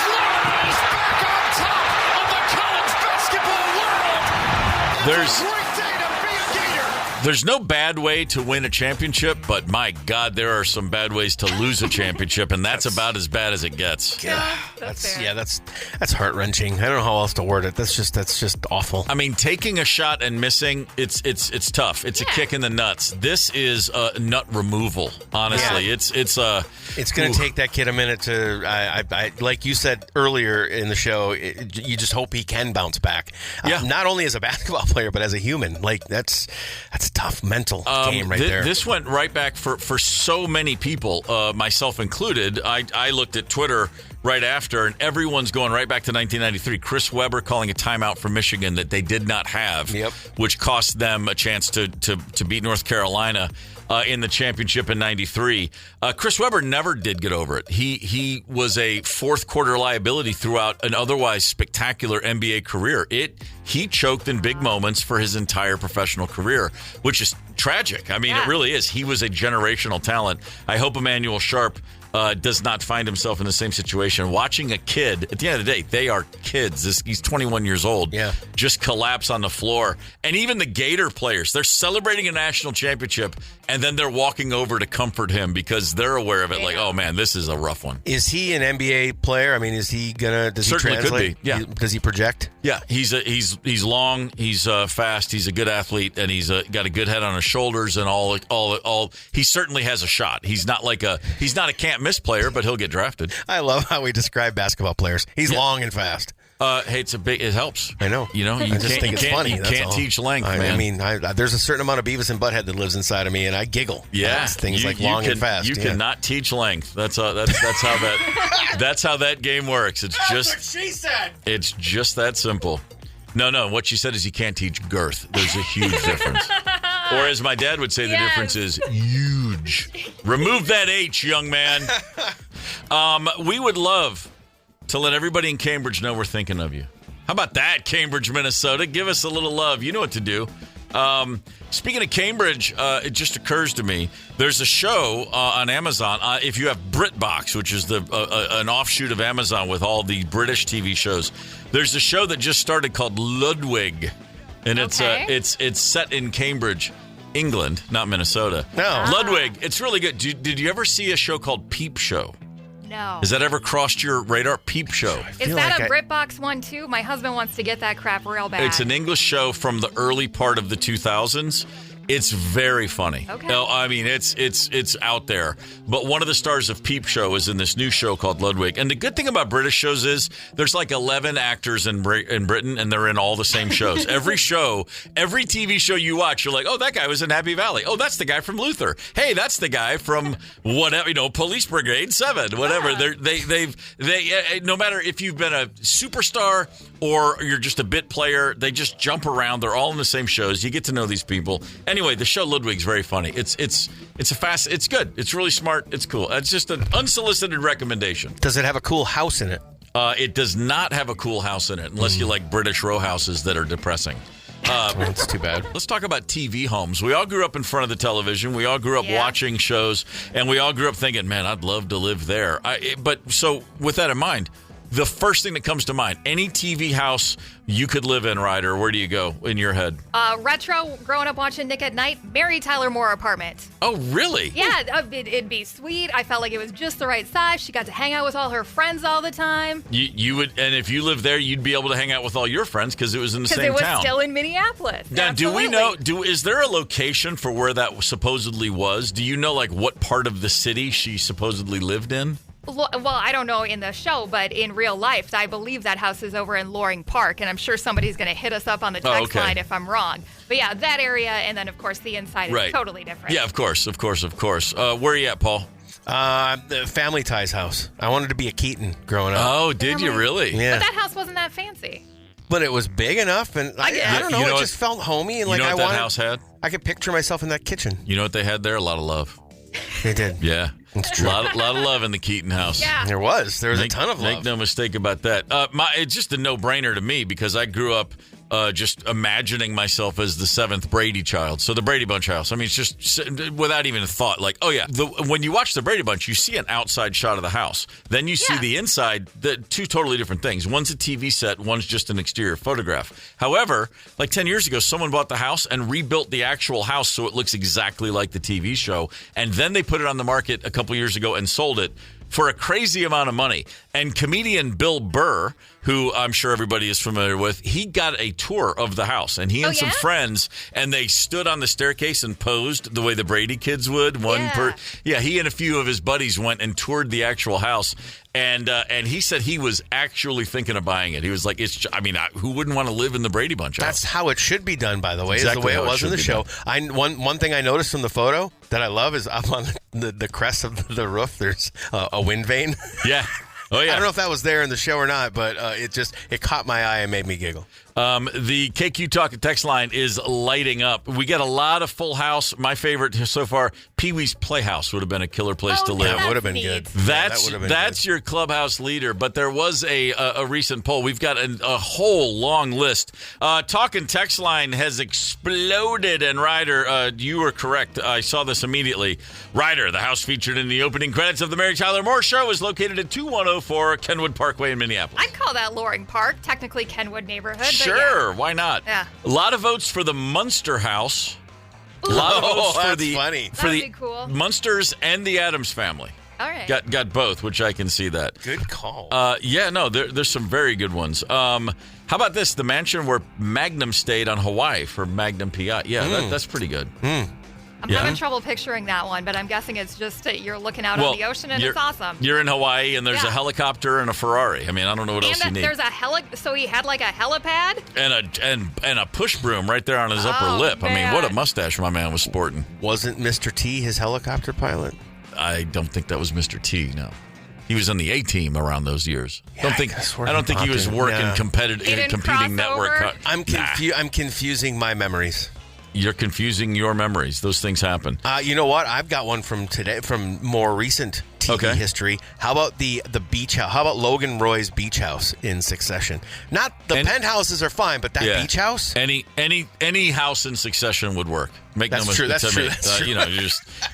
Florida is back on top of the college basketball world. It's a great day to be a Gator. There's no bad way to win a championship, but my God, there are some bad ways to lose a championship, and that's about as bad as it gets. That's heart-wrenching. I don't know how else to word it. That's just awful. I mean, taking a shot and missing, it's tough. It's a kick in the nuts. This is a nut removal, honestly. Yeah. It's going to take that kid a minute to, I like you said earlier in the show, you just hope he can bounce back. Not only as a basketball player, but as a human. Like, that's a tough mental game right there. This went right back for so many people, myself included. I looked at Twitter right after, and everyone's going right back to 1993. Chris Webber calling a timeout for Michigan that they did not have, which cost them a chance to beat North Carolina in the championship in 93. Chris Webber never did get over it. He was a fourth quarter liability throughout an otherwise spectacular NBA career. He choked in big moments for his entire professional career, which is tragic. I mean, it really is. He was a generational talent. I hope Emmanuel Sharp does not find himself in the same situation. Watching a kid, at the end of the day, they are kids. He's 21 years old. Just collapse on the floor. And even the Gator players, they're celebrating a national championship, and then they're walking over to comfort him because they're aware of it. Like, oh man, this is a rough one. Is he an NBA player? I mean, does he Certainly translate? Could be. Yeah. Does he project? Yeah, he's long, he's fast, he's a good athlete, and he's got a good head on his shoulders, and all. He certainly has a shot. He's not a can't miss player, but he'll get drafted. I love how we describe basketball players. He's long and fast. Hey, it helps. I know. You just think it's funny. You can't teach length, man. I mean, there's a certain amount of Beavis and Butthead that lives inside of me, and I giggle. Yeah, things like long and fast. You cannot teach length. That's how that game works. That's what she said. It's just that simple. No. What she said is you can't teach girth. There's a huge difference. Or as my dad would say, the difference is huge. Remove that H, young man. We would love to let everybody in Cambridge know we're thinking of you. How about that, Cambridge, Minnesota? Give us a little love. You know what to do. Speaking of Cambridge, it just occurs to me, there's a show on Amazon. If you have BritBox, which is an offshoot of Amazon with all the British TV shows, there's a show that just started called Ludwig. And it's set in Cambridge, England, not Minnesota. No. Ludwig, it's really good. Did you ever see a show called Peep Show? No. Has that ever crossed your radar? Peep Show. Is that a BritBox one, too? My husband wants to get that crap real bad. It's an English show from the early part of the 2000s. It's very funny. Okay. I mean, it's out there. But one of the stars of Peep Show is in this new show called Ludwig. And the good thing about British shows is there's like 11 actors in Britain, and they're in all the same shows. Every show, every TV show you watch, you're like, oh, that guy was in Happy Valley. Oh, that's the guy from Luther. Hey, that's the guy from whatever, Police Brigade 7, whatever. Yeah. They no matter if you've been a superstar or you're just a bit player, they just jump around. They're all in the same shows. You get to know these people. Anyway, the show Ludwig's very funny. It's good. It's really smart. It's cool. It's just an unsolicited recommendation. Does it have a cool house in it? It does not have a cool house in it, unless you like British row houses that are depressing. That's too bad. Let's talk about TV homes. We all grew up in front of the television. We all grew up watching shows, and we all grew up thinking, man, I'd love to live there. So with that in mind, the first thing that comes to mind, any TV house you could live in, Ryder, where do you go in your head? Retro, growing up watching Nick at Night, Mary Tyler Moore apartment. Oh, really? Yeah, it'd be sweet. I felt like it was just the right size. She got to hang out with all her friends all the time. You would, and if you lived there, you'd be able to hang out with all your friends because it was in the same town. Because it was still in Minneapolis. Now, Absolutely. do we know, is there a location for where that supposedly was? Do you know, like, what part of the city she supposedly lived in? Well, I don't know in the show, but in real life, I believe that house is over in Loring Park, and I'm sure somebody's going to hit us up on the text line if I'm wrong. But yeah, that area, and then, of course, the inside is totally different. Yeah, of course. Where are you at, Paul? The Family Ties house. I wanted to be a Keaton growing up. Oh, did you really? Yeah. But that house wasn't that fancy. But it was big enough, and I don't know, it just felt homey. And you know what that house had? I could picture myself in that kitchen. You know what they had there? A lot of love. They did. Yeah. It's true. A lot of love in the Keaton house. Yeah. There was a ton of love. Make no mistake about that. It's just a no-brainer to me because I grew up just imagining myself as the seventh Brady child. So the Brady Bunch house. I mean, it's just without even a thought. Like, oh, yeah. When you watch the Brady Bunch, you see an outside shot of the house. Then you see the inside. Two totally different things. One's a TV set. One's just an exterior photograph. However, like 10 years ago, someone bought the house and rebuilt the actual house so it looks exactly like the TV show. And then they put it on the market a couple years ago and sold it for a crazy amount of money. And comedian Bill Burr, who I'm sure everybody is familiar with, he got a tour of the house. And he and some friends, and they stood on the staircase and posed the way the Brady kids would. He and a few of his buddies went and toured the actual house. And he said he was actually thinking of buying it. He was like, who wouldn't want to live in the Brady Bunch house? That's how it should be done, by the way. Exactly is the way it was in the show. Done. One thing I noticed from the photo that I love is up on the crest of the roof, there's a wind vane. Yeah. Oh, yeah. I don't know if that was there in the show or not, but it caught my eye and made me giggle. The KQ Talk text line is lighting up. We get a lot of Full House. My favorite so far, Pee-wee's Playhouse would have been a killer place to live. That would have been good. That's your clubhouse leader. But there was a recent poll. We've got a whole long list. Talk and text line has exploded. And Ryder, you were correct. I saw this immediately. Ryder, the house featured in the opening credits of the Mary Tyler Moore Show, is located at 2104 Kenwood Parkway in Minneapolis. I'd call that Loring Park, technically Kenwood neighborhood. Sure, why not? Yeah. A lot of votes for the Munster house. Ooh. A lot of votes for that's the funny. for That'd the be cool. Munsters and the Addams family. All right. Got both, which I can see that. Good call. There's some very good ones. How about this? The mansion where Magnum stayed on Hawaii for Magnum PI. Yeah, that's pretty good. I'm having trouble picturing that one, but I'm guessing it's just you're looking out on the ocean and it's awesome. You're in Hawaii and there's a helicopter and a Ferrari. I mean, I don't know what else you need. There's so he had like a helipad? And a push broom right there on his upper lip. Man. I mean, what a mustache my man was sporting. Wasn't Mr. T his helicopter pilot? I don't think that was Mr. T, no. He was on the A-team around those years. Yeah, I don't think he was working competing network. I'm confusing my memories. You're confusing your memories. Those things happen. You know what? I've got one from today, from more recent TV history. How about the beach house? How about Logan Roy's beach house in Succession? Not the penthouses are fine, but that beach house. Any house in Succession would work. Make no mistake. That's true. You know,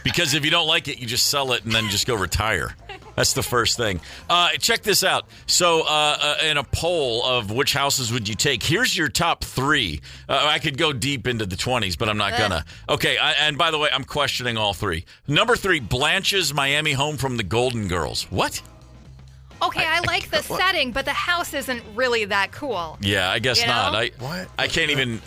because if you don't like it, you just sell it and then just go retire. That's the first thing. Check this out. So in a poll of which houses would you take, here's your top three. I could go deep into the 20s, but I'm not gonna. Okay, and by the way, I'm questioning all three. Number 3, Blanche's Miami home from the Golden Girls. What? Okay, I like the setting, but the house isn't really that cool. Yeah, I guess not. What? I can't even.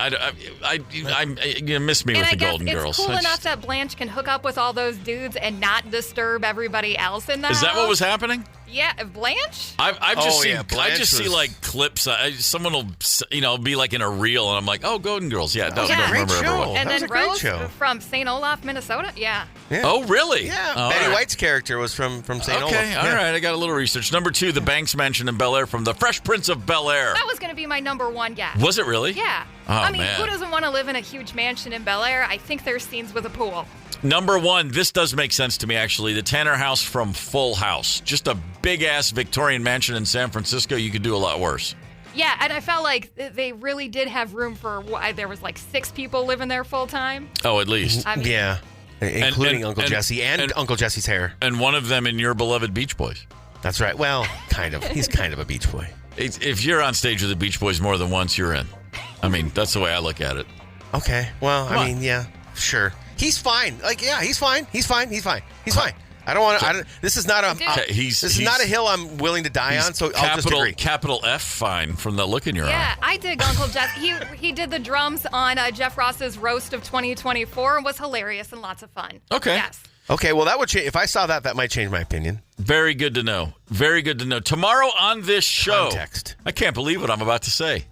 You miss me with the Golden Girls. It's cool enough that Blanche can hook up with all those dudes and not disturb everybody else in the house. Is that what was happening? Yeah, Blanche? I've just seen. I just see like clips. Someone will, be like in a reel, and I'm like, oh, Golden Girls. Yeah, don't remember everyone. And then Rose from St. Olaf, Minnesota. Yeah. Oh, really? Yeah. Oh, Betty White's character was from St. Olaf. Okay, all right. I got a little research. Number 2, the Banks Mansion in Bel Air from the Fresh Prince of Bel Air. That was going to be my number 1 guess. Was it really? Yeah. Oh, man. Who doesn't want to live in a huge mansion in Bel Air? I think there's scenes with a pool. Number 1, this does make sense to me, actually. The Tanner House from Full House. Just a big-ass Victorian mansion in San Francisco. You could do a lot worse. Yeah, and I felt like they really did have room for, there was like 6 people living there full time. Oh, at least. Yeah. Including Uncle Jesse and Uncle Jesse's hair. And one of them in your beloved Beach Boys. That's right. Well, kind of. He's kind of a Beach Boy. If you're on stage with the Beach Boys more than once, you're in. I mean, that's the way I look at it. Okay. Well, I mean, yeah, sure. He's fine. He's fine. He's fine. I don't want to. This is not a. This is not a hill I'm willing to die on. So I'll just agree. Capital F fine from the look in your eye. Yeah, I dig Uncle Jeff. He did the drums on Jeff Ross's Roast of 2024 and was hilarious and lots of fun. Okay. Yes. Okay. Well, that would change. If I saw that might change my opinion. Very good to know. Very good to know. Tomorrow on this show, I can't believe what I'm about to say.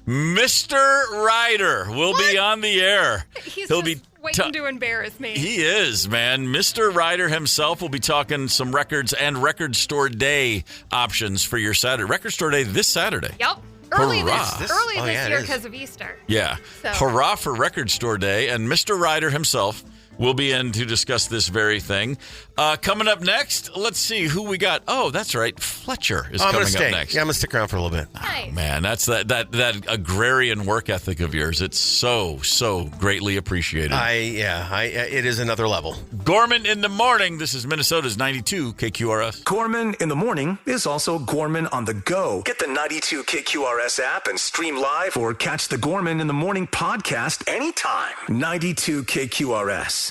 Mr. Ryder will be on the air. He'll be waiting to embarrass me. He is, man. Mr. Ryder himself will be talking some records and Record Store Day options for your Saturday. Record Store Day this Saturday. Yep. Early this year because of Easter. Yeah. So. Hurrah for Record Store Day. And Mr. Ryder himself will be in to discuss this very thing. Coming up next, let's see who we got. Oh, that's right. Fletcher is coming up next. Yeah, I'm going to stick around for a little bit. Nice. Man, that's that agrarian work ethic of yours. It's so greatly appreciated. It is another level. Gorman in the morning. This is Minnesota's 92 KQRS. Gorman in the morning is also Gorman on the go. Get the 92 KQRS app and stream live or catch the Gorman in the morning podcast anytime. 92 KQRS.